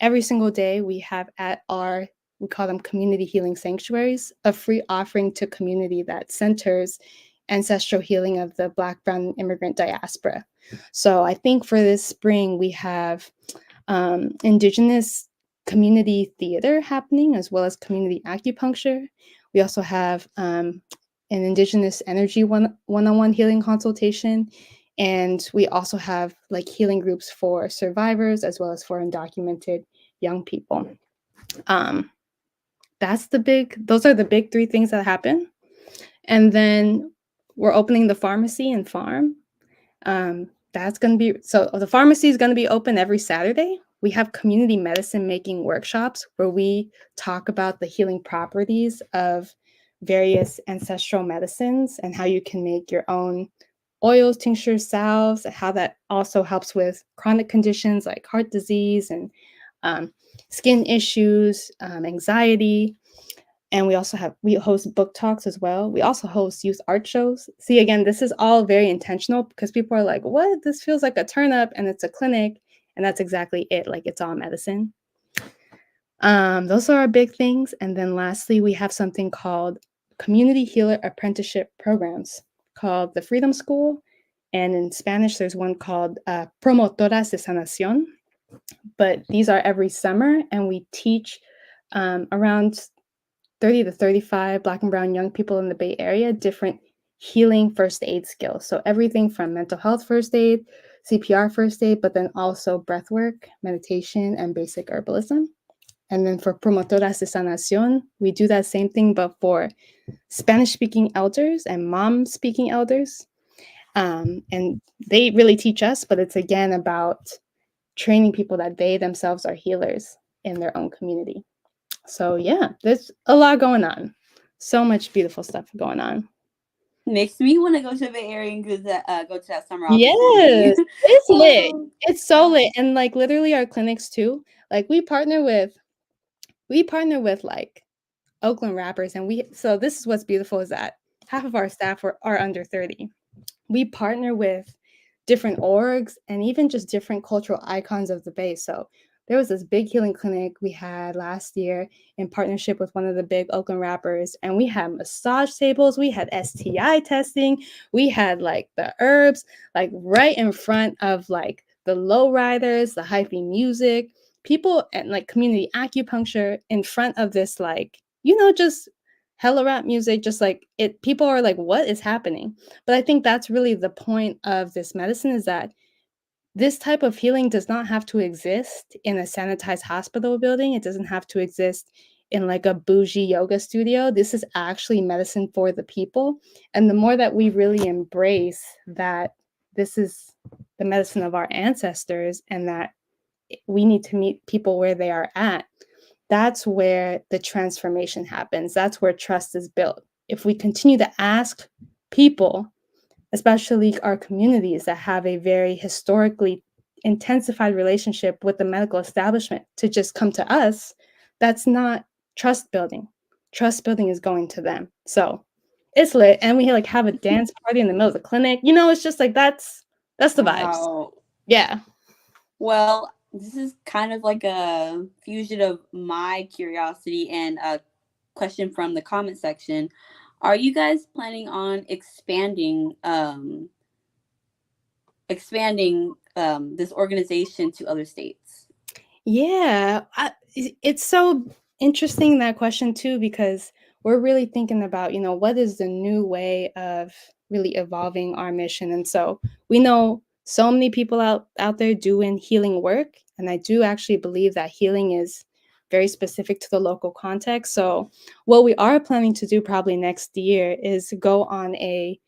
every single day we have at we call them community healing sanctuaries, a free offering to community that centers ancestral healing of the Black, Brown, immigrant diaspora. So I think for this spring we have Indigenous community theater happening, as well as community acupuncture. We also have an Indigenous energy one-on-one healing consultation. And we also have like healing groups for survivors as well as for undocumented young people. Those are the big three things that happen. And then we're opening the pharmacy and farm. The pharmacy is going to be open every Saturday. We have community medicine making workshops where we talk about the healing properties of various ancestral medicines and how you can make your own oils, tinctures, salves, and how that also helps with chronic conditions like heart disease and skin issues, anxiety. And we host book talks as well. We also host youth art shows. See, again, this is all very intentional because people are like, what? This feels like a turn up and it's a clinic. And that's exactly it. Like, it's all medicine. Those are our big things. And then lastly, we have something called community healer apprenticeship programs called the Freedom School. And in Spanish, there's one called Promotoras de Sanación. But these are every summer, and we teach around 30 to 35 Black and Brown young people in the Bay Area different healing first aid skills. So everything from mental health first aid, CPR first aid, but then also breath work, meditation, and basic herbalism. And then for Promotoras de Sanación, we do that same thing, but for Spanish-speaking elders and mom-speaking elders. And they really teach us, but it's again about training people that they themselves are healers in their own community. So yeah, there's a lot going on. So much beautiful stuff going on. Makes me want to go to the Bay Area and go to that summer Yes, opportunity. it's lit. It's so lit. And like literally our clinics too, like we partner with like Oakland rappers, and so this is what's beautiful is that half of our staff are under 30. We partner with different orgs and even just different cultural icons of the Bay. So there was this big healing clinic we had last year in partnership with one of the big Oakland rappers, and we had massage tables, we had STI testing, we had like the herbs like right in front of like the lowriders, the hyphy music, people, and like community acupuncture in front of this, like, just hella rap music, just like it, people are like, what is happening? But I think that's really the point of this medicine, is that this type of healing does not have to exist in a sanitized hospital building. It doesn't have to exist in like a bougie yoga studio. This is actually medicine for the people. And the more that we really embrace that this is the medicine of our ancestors and that we need to meet people where they are at, that's where the transformation happens. That's where trust is built. If we continue to ask people, especially our communities that have a very historically intensified relationship with the medical establishment, to just come to us, that's not trust building. Trust building is going to them. So it's lit. And we like have a dance party in the middle of the clinic. You know, it's just like that's the vibes. Wow. Yeah. Well, this is kind of like a fusion of my curiosity and a question from the comment section. Are you guys planning on expanding this organization to other states? Yeah, it's so interesting, that question too, because we're really thinking about, you know, what is the new way of really evolving our mission. And so we know so many people out there doing healing work, and I do actually believe that healing is very specific to the local context. So what we are planning to do probably next year is go on a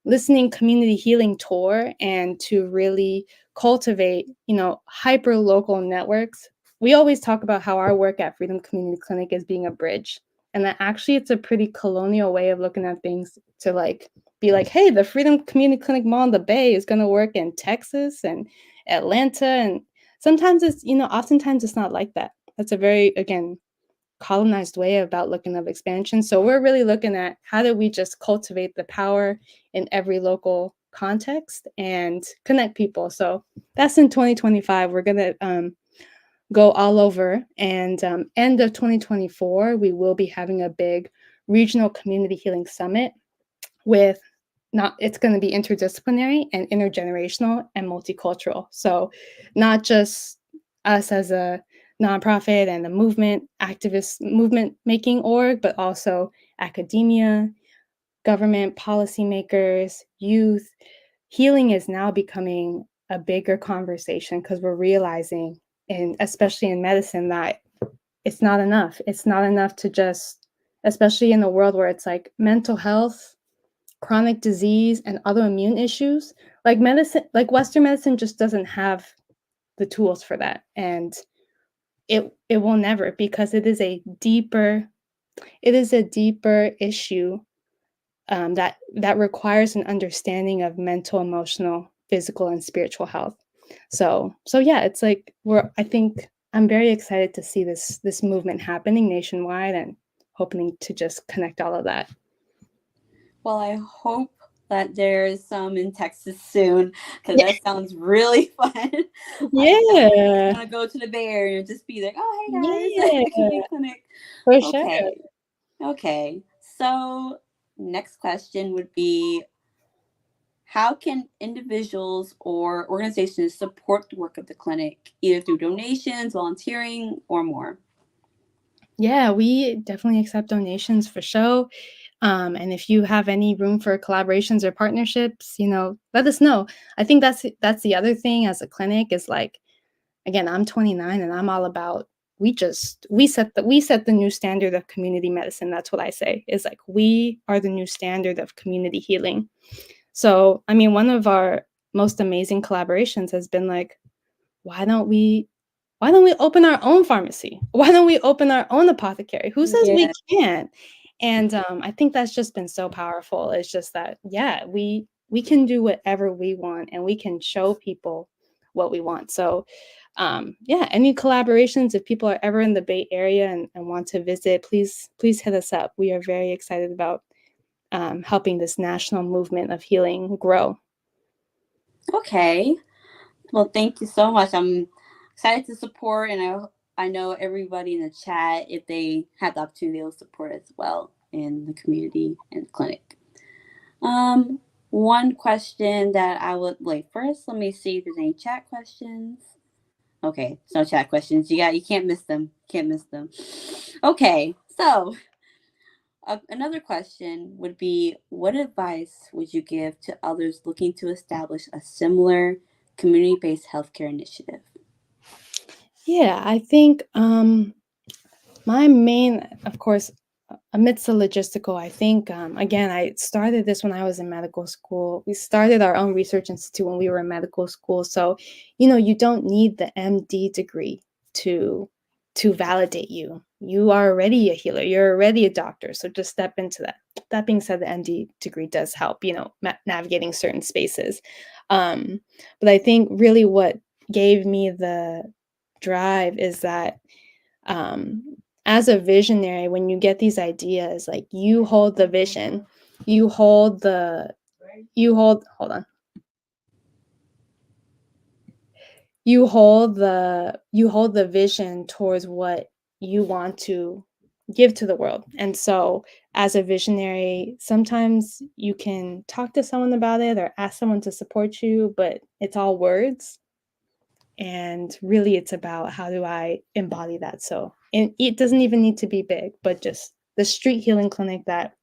listening community healing tour and to really cultivate, you know, hyper local networks. We always talk about how our work at Freedom Community Clinic is being a bridge, and that actually it's a pretty colonial way of looking at things, to like be like, hey, the Freedom Community Clinic Mall in the Bay is going to work in Texas and Atlanta. And sometimes it's, you know, oftentimes it's not like that. That's a very, again, colonized way about looking of expansion. So we're really looking at how do we just cultivate the power in every local context and connect people. So that's in 2025. We're gonna go all over, and end of 2024 we will be having a big regional community healing summit with, not, it's going to be interdisciplinary and intergenerational and multicultural. So not just us as a nonprofit and a movement activist movement making org, but also academia, government, policymakers, youth. Healing is now becoming a bigger conversation because we're realizing, and especially in medicine, that it's not enough. It's not enough to just, especially in the world where it's like mental health, chronic disease, and autoimmune issues, like medicine, like Western medicine just doesn't have the tools for that. And it will never, because it is a deeper issue, that requires an understanding of mental, emotional, physical, and spiritual health. So yeah, it's like I think I'm very excited to see this movement happening nationwide, and hoping to just connect all of that. Well, I hope that there's some in Texas soon, because that sounds really fun. I definitely Yeah, want to go to the Bay Area and just be like, oh, hey yeah, guys, community clinic. for sure. Okay. Okay. So next question would be, how can individuals or organizations support the work of the clinic, either through donations, volunteering, or more? Yeah, we definitely accept donations for show. And if you have any room for collaborations or partnerships, you know, let us know. I think that's the other thing as a clinic is like, again, I'm 29 and I'm all about, we set the new standard of community medicine. That's what I say, is like we are the new standard of community healing. So, I mean, one of our most amazing collaborations has been like, why don't we open our own pharmacy? Why don't we open our own apothecary? Who says we Yeah. can't? And I think that's just been so powerful. It's just that, yeah, we can do whatever we want, and we can show people what we want. So yeah, any collaborations, if people are ever in the Bay Area and want to visit, please hit us up. We are very excited about helping this national movement of healing grow. Okay. Well, thank you so much. I'm excited to support, and I know everybody in the chat, if they have the opportunity, they'll support as well in the community and clinic. One question that I would like first. Let me see if there's any chat questions. Okay, so no chat questions. You can't miss them. Can't miss them. Okay, so Another question would be, what advice would you give to others looking to establish a similar community-based healthcare initiative? Yeah, I think my main, of course, amidst the logistical, I think, again, I started this when I was in medical school. We started our own research institute when we were in medical school. So, you don't need the MD degree to validate you. You are already a healer. You're already a doctor. So just step into that. That being said, the MD degree does help, navigating certain spaces. But I think really what gave me the drive is that um, as a visionary, when you get these ideas, like you hold the vision, you hold the, hold on, you hold the vision towards what you want to give to the world. And so, as a visionary, sometimes you can talk to someone about it or ask someone to support you, but it's all words. And really, it's about how do I embody that? So, and it doesn't even need to be big, but just the street healing clinic that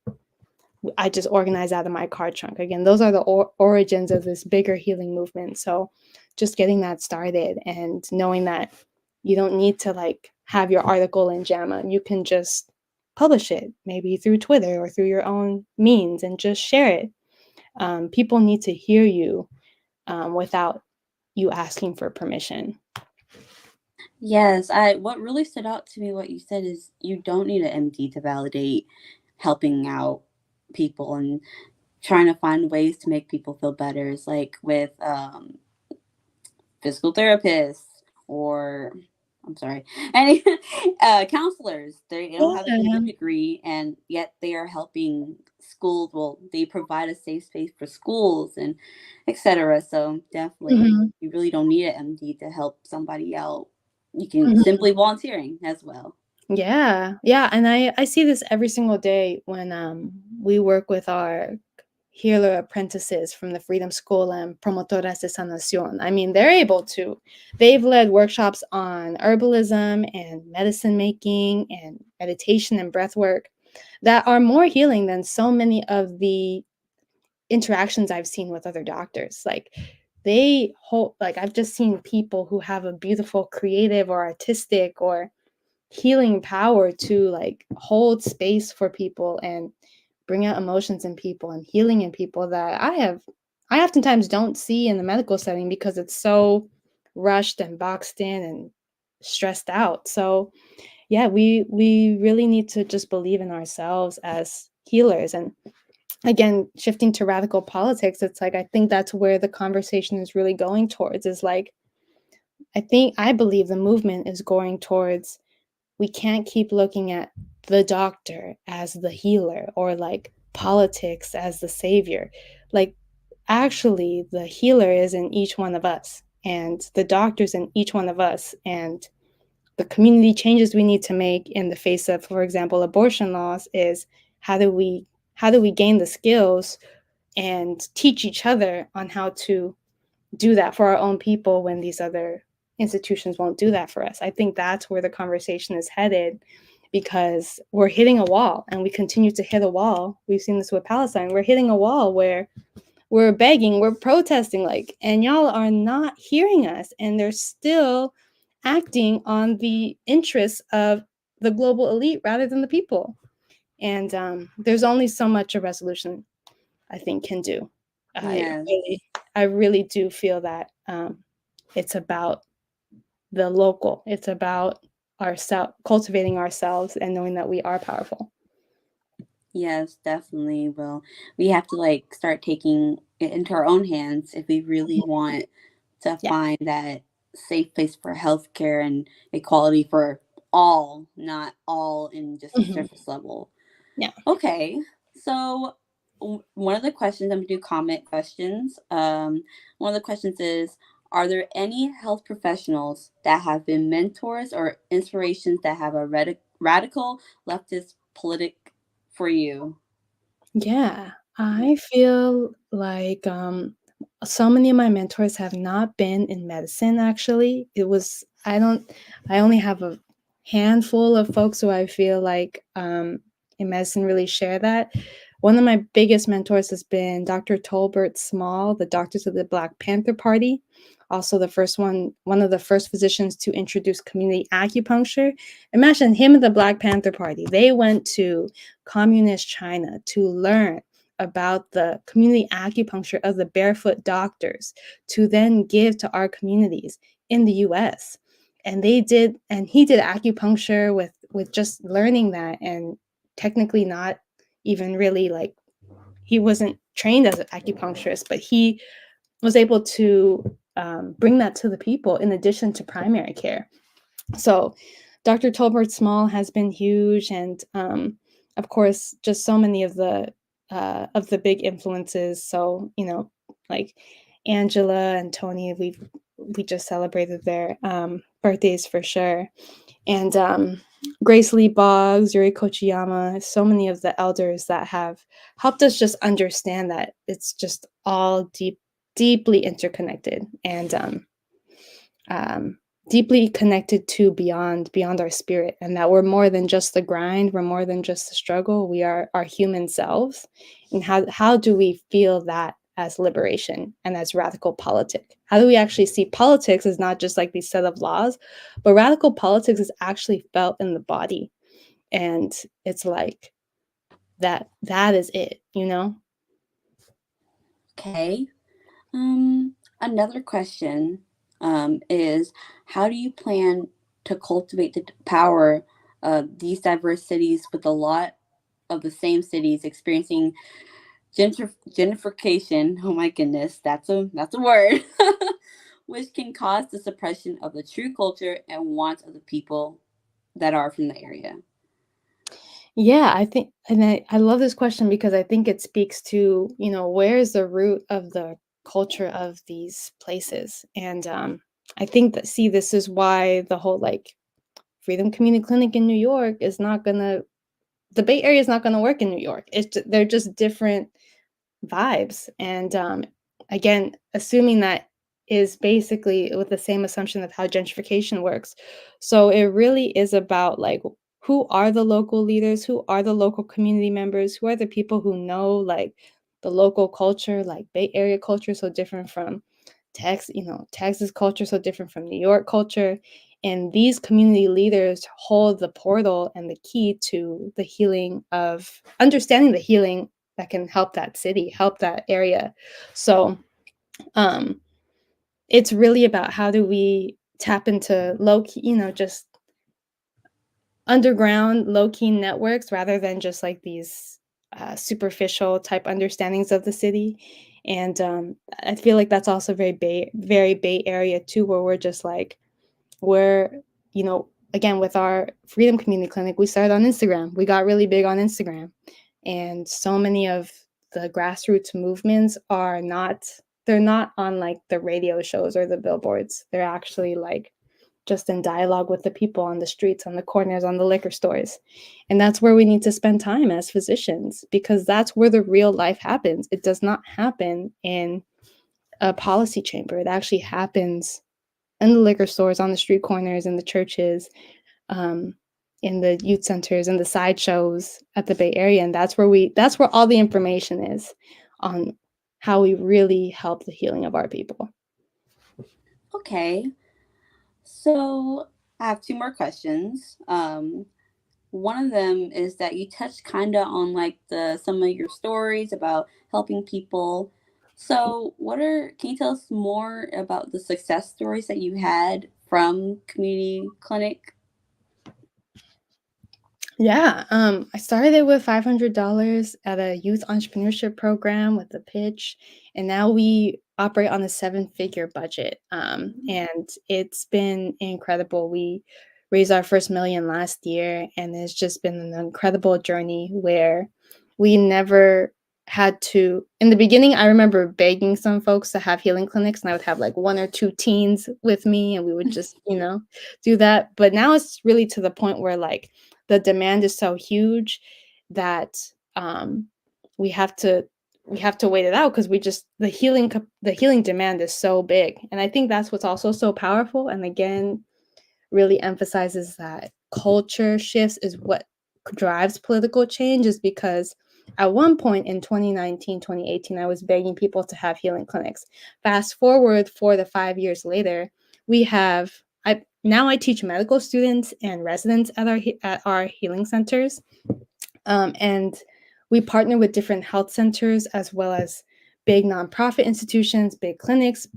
I just organized out of my car trunk. Again, those are the origins of this bigger healing movement. So, just getting that started and knowing that you don't need to like have your article in JAMA. You can just publish it, maybe through Twitter or through your own means, and just share it. People need to hear you without you asking for permission. Yes, what really stood out to me what you said is you don't need an MD to validate helping out people and trying to find ways to make people feel better. It's like with physical therapists or I'm sorry, any counselors. They don't have an MD Yeah. degree, and yet they are helping schools. Well, they provide a safe space for schools and etc. So definitely, Mhm, you really don't need an MD to help somebody out. You can mhm. simply volunteering as well. Yeah, yeah, and I see this every single day when we work with our healer apprentices from the Freedom School and Promotoras de Sanación. I mean, they've led workshops on herbalism and medicine making and meditation and breath work that are more healing than so many of the interactions I've seen with other doctors. Like they hold, like I've just seen people who have a beautiful creative or artistic or healing power to like hold space for people and bring out emotions in people and healing in people that I oftentimes don't see in the medical setting because it's so rushed and boxed in and stressed out. So yeah, we really need to just believe in ourselves as healers. And again, shifting to radical politics, it's like I think that's where the conversation is really going towards, is like I believe the movement is going towards, we can't keep looking at the doctor as the healer or like politics as the savior. Like, actually, the healer is in each one of us, and the doctor's in each one of us. And the community changes we need to make in the face of, for example, abortion laws is how do we gain the skills and teach each other on how to do that for our own people when these other institutions won't do that for us. I think that's where the conversation is headed, because we're hitting a wall and we continue to hit a wall. We've seen this with Palestine. We're hitting a wall where we're begging, we're protesting, like, and y'all are not hearing us. And they're still acting on the interests of the global elite rather than the people. And there's only so much a resolution, I think, can do. I Yes. really, I really do feel that it's about the local. It's about cultivating ourselves and knowing that we are powerful. Yes, definitely. Well, we have to like start taking it into our own hands if we really want to Yeah. find that safe place for healthcare and equality for all, not all in just a Mhm. surface level. Yeah. Okay, so one of the questions, I'm gonna do comment questions. One of the questions is, are there any health professionals that have been mentors or inspirations that have a radical leftist politic for you? Yeah. I feel like so many of my mentors have not been in medicine actually. I only have a handful of folks who I feel like in medicine really share that. One of my biggest mentors has been Dr. Tolbert Small, the Doctors of the Black Panther Party. Also, one of the first physicians to introduce community acupuncture. Imagine him and the Black Panther Party. They went to communist China to learn about the community acupuncture of the barefoot doctors to then give to our communities in the US. And he did acupuncture with just learning that, and technically not even really like, he wasn't trained as an acupuncturist, but he was able to bring that to the people in addition to primary care. So Dr. Tolbert Small has been huge, and of course, just so many of the big influences. So like Angela and Tony, we just celebrated their birthdays for sure, and Grace Lee Boggs, Yuri Kochiyama, so many of the elders that have helped us just understand that it's just all deeply interconnected, and deeply connected to beyond our spirit, and that we're more than just the grind, we're more than just the struggle, we are our human selves. And how do we feel that as liberation and as radical politic? How do we actually see politics as not just like these set of laws, but radical politics is actually felt in the body, and it's like that is it, Okay. Another question is, how do you plan to cultivate the power of these diverse cities with a lot of the same cities experiencing gentrification? Oh my goodness, that's a word. Which can cause the suppression of the true culture and wants of the people that are from the area. Yeah, I think, and I love this question because I think it speaks to, where is the root of the culture of these places. And I think that, see, this is why the whole like Freedom Community Clinic in New York is not gonna, the Bay Area is not gonna work in New York. They're just different vibes. And again, assuming that is basically with the same assumption of how gentrification works. So it really is about like, who are the local leaders, who are the local community members, who are the people who know like the local culture, like Bay Area culture, so different from Texas culture, so different from New York culture. And these community leaders hold the portal and the key to the healing of understanding the healing that can help that city, help that area. So it's really about how do we tap into low key, just underground low key networks rather than just like these superficial type understandings of the city. And I feel like that's also very Bay Area too, where we're just like, we're, again, with our Freedom Community Clinic, we started on Instagram. We got really big on Instagram. And so many of the grassroots movements they're not on like the radio shows or the billboards. They're actually like just in dialogue with the people on the streets, on the corners, on the liquor stores. And that's where we need to spend time as physicians, because that's where the real life happens. It does not happen in a policy chamber. It actually happens in the liquor stores, on the street corners, in the churches, in the youth centers, and the sideshows at the Bay Area. And that's where all the information is on how we really help the healing of our people. Okay. So I have two more questions. One of them is that you touched kind of on like some of your stories about helping people. So can you tell us more about the success stories that you had from community clinic? Yeah, I started it with $500 at a youth entrepreneurship program with a pitch, and now we operate on a seven-figure budget. And it's been incredible. We raised our first million last year, and it's just been an incredible journey where we never had to. In the beginning, I remember begging some folks to have healing clinics, and I would have like one or two teens with me, and we would just, do that. But now it's really to the point where like the demand is so huge that we have to wait it out, because the healing demand is so big. And I think that's what's also so powerful, and again really emphasizes that culture shifts is what drives political change is because at one point in 2019, 2018, I was begging people to have healing clinics. Fast forward 4 to 5 years later, we have now I teach medical students and residents at our healing centers, and we partner with different health centers as well as big nonprofit institutions, big clinics,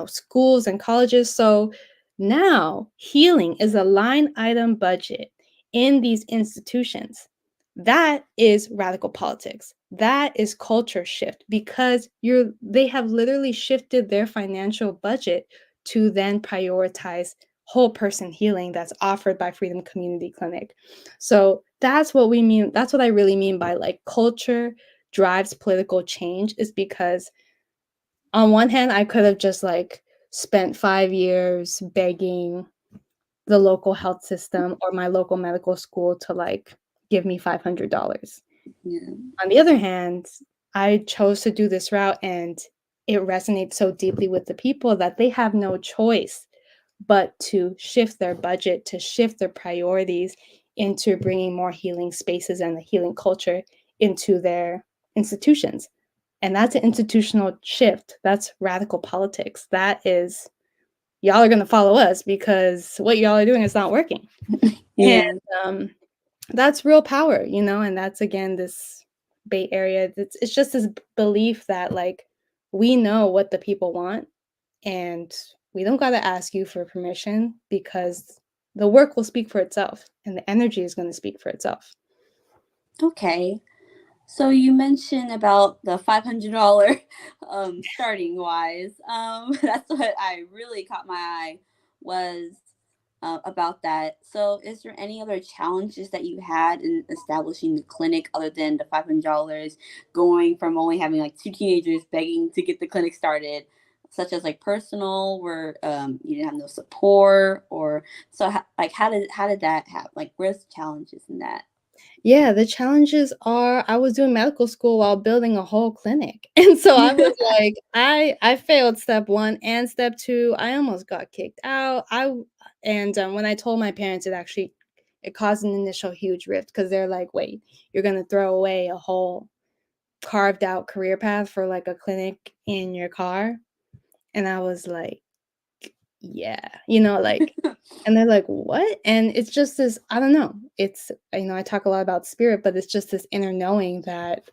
schools and colleges. So now healing is a line item budget in these institutions. That is radical politics. That is culture shift, because they have literally shifted their financial budget to then prioritize whole person healing that's offered by Freedom Community Clinic. So that's what we mean. That's what I really mean by like culture drives political change, is because on one hand, I could have just like spent 5 years begging the local health system or my local medical school to like give me $500. Yeah. On the other hand, I chose to do this route, and it resonates so deeply with the people that they have no choice but to shift their budget, to shift their priorities into bringing more healing spaces and the healing culture into their institutions. And that's an institutional shift. That's radical politics. That is, y'all are going to follow us because what y'all are doing is not working. Yeah. And that's real power, and that's, again, this Bay Area. It's just this belief that, like, we know what the people want, and we don't got to ask you for permission, because the work will speak for itself and the energy is going to speak for itself. Okay. So you mentioned about the $500 starting wise. That's what I really caught my eye was about that. So is there any other challenges that you had in establishing the clinic other than the $500, going from only having like two teenagers begging to get the clinic started, such as like personal, where you didn't have no support, or so how did that happen? Like, where's the challenges in that? Yeah, the challenges are I was doing medical school while building a whole clinic. And so I was like, I failed step 1 and step 2. I almost got kicked out. When I told my parents, it caused an initial huge rift, because they're like, "Wait, you're going to throw away a whole carved out career path for like a clinic in your car?" And I was like, "Yeah." Like, and they're like, "What?" And it's just this, I don't know. It's, I talk a lot about spirit, but it's just this inner knowing that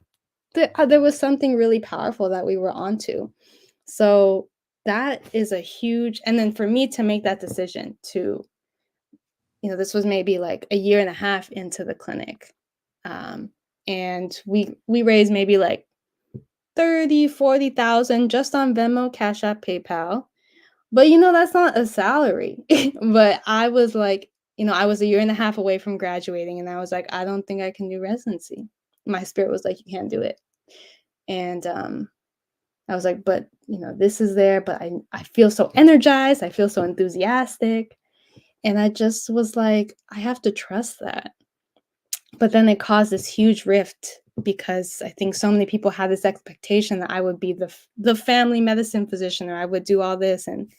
there was something really powerful that we were onto. So that is a huge, and then for me to make that decision to, this was maybe like a year and a half into the clinic. And we raised maybe like 30, 40,000 just on Venmo, Cash App, PayPal. But that's not a salary. But I was like, I was a year and a half away from graduating, and I was like, I don't think I can do residency. My spirit was like, you can't do it. And I was like, but this is there, but I feel so energized, I feel so enthusiastic. And I just was like, I have to trust that. But then it caused this huge rift, because I think so many people had this expectation that I would be the family medicine physician, or I would do all this. And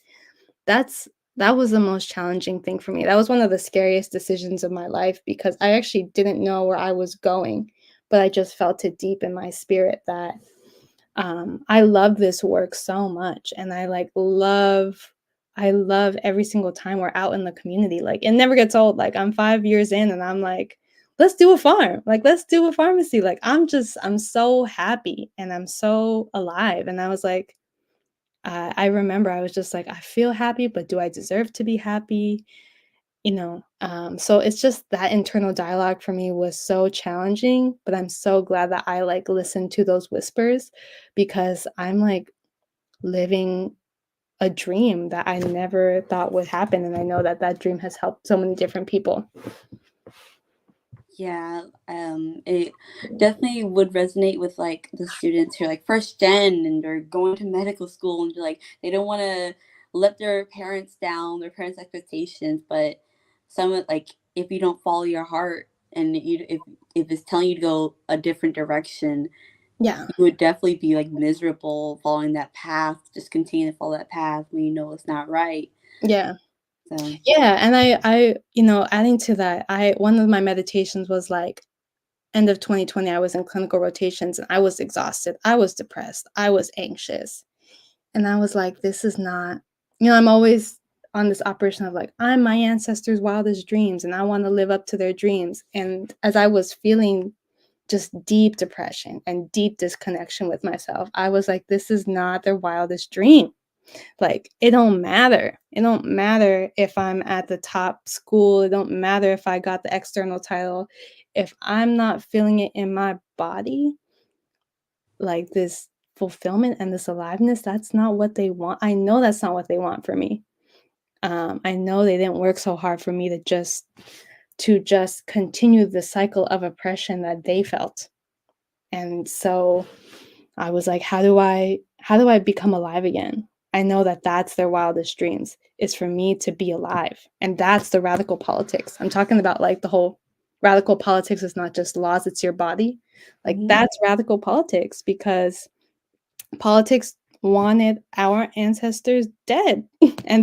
that was the most challenging thing for me. That was one of the scariest decisions of my life, because I actually didn't know where I was going, but I just felt it deep in my spirit that I love this work so much, and I love every single time we're out in the community. Like, it never gets old. Like, I'm 5 years in, and I'm like, let's do a farm. Like, let's do a pharmacy. Like, I'm so happy, and I'm so alive. And I was like, I remember I was just like, I feel happy, but do I deserve to be happy? So it's just that internal dialogue for me was so challenging, but I'm so glad that I like listened to those whispers, because I'm like living a dream that I never thought would happen. And I know that that dream has helped so many different people. Yeah, it definitely would resonate with like the students who are like first gen and they're going to medical school, and they're like they don't want to let their parents down, their parents' expectations. But some, like, if you don't follow your heart, and if it's telling you to go a different direction, Yeah. you would definitely be like miserable following that path. Just continue to follow that path when you know it's not right. Yeah. So Yeah, and I adding to that, one of my meditations was like end of 2020, I was in clinical rotations and I was exhausted. I was depressed. I was anxious. And I was like, this is not, I'm always on this operation of like, I'm my ancestors' wildest dreams and I want to live up to their dreams. And as I was feeling just deep depression and deep disconnection with myself, I was like, this is not their wildest dream. Like, it don't matter. It don't matter if I'm at the top school. It don't matter if I got the external title. If I'm not feeling it in my body, like this fulfillment and this aliveness, that's not what they want. I know that's not what they want for me. I know they didn't work so hard for me to just continue the cycle of oppression that they felt. And so I was like, how do I become alive again? I know that that's their wildest dreams, is for me to be alive. And that's the radical politics. I'm talking about like the whole radical politics is not just laws, it's your body. Like that's radical politics, because politics wanted our ancestors dead and yeah.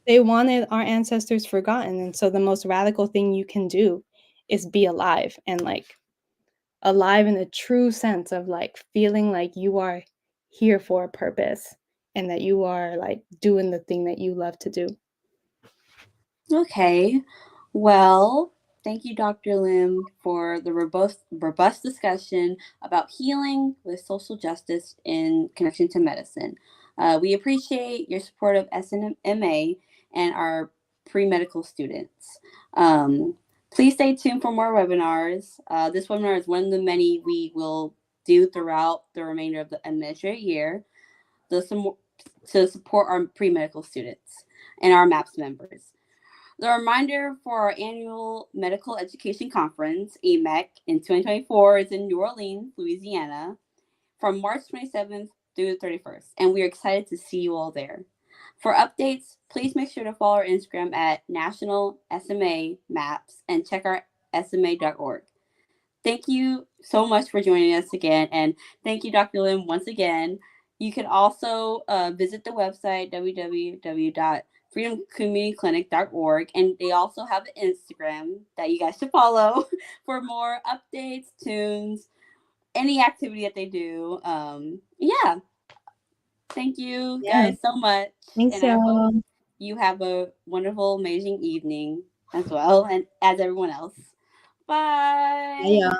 they wanted our ancestors forgotten. And so the most radical thing you can do is be alive, and like alive in a true sense of like feeling like you are here for a purpose and that you are like doing the thing that you love to do. Okay. Well, thank you, Dr. Lim, for the robust discussion about healing with social justice in connection to medicine. We appreciate your support of SNMA and our pre-medical students. Please stay tuned for more webinars. This webinar is one of the many we will do throughout the remainder of the administrative year to support our pre-medical students and our MAPS members. The reminder for our annual Medical Education Conference, AMEC, in 2024 is in New Orleans, Louisiana, from March 27th through the 31st, and we are excited to see you all there. For updates, please make sure to follow our Instagram at National SMA Maps and check our SMA.org. Thank you so much for joining us again, and thank you, Dr. Lim, once again. You can also visit the website www.freedomcommunityclinic.org, and they also have an Instagram that you guys should follow for more updates, tunes, any activity that they do. Yeah, thank you Yeah. guys so much, Thanks, and I hope y'all. you have a wonderful, amazing evening as well, and as everyone else. Bye, Bye. y'all.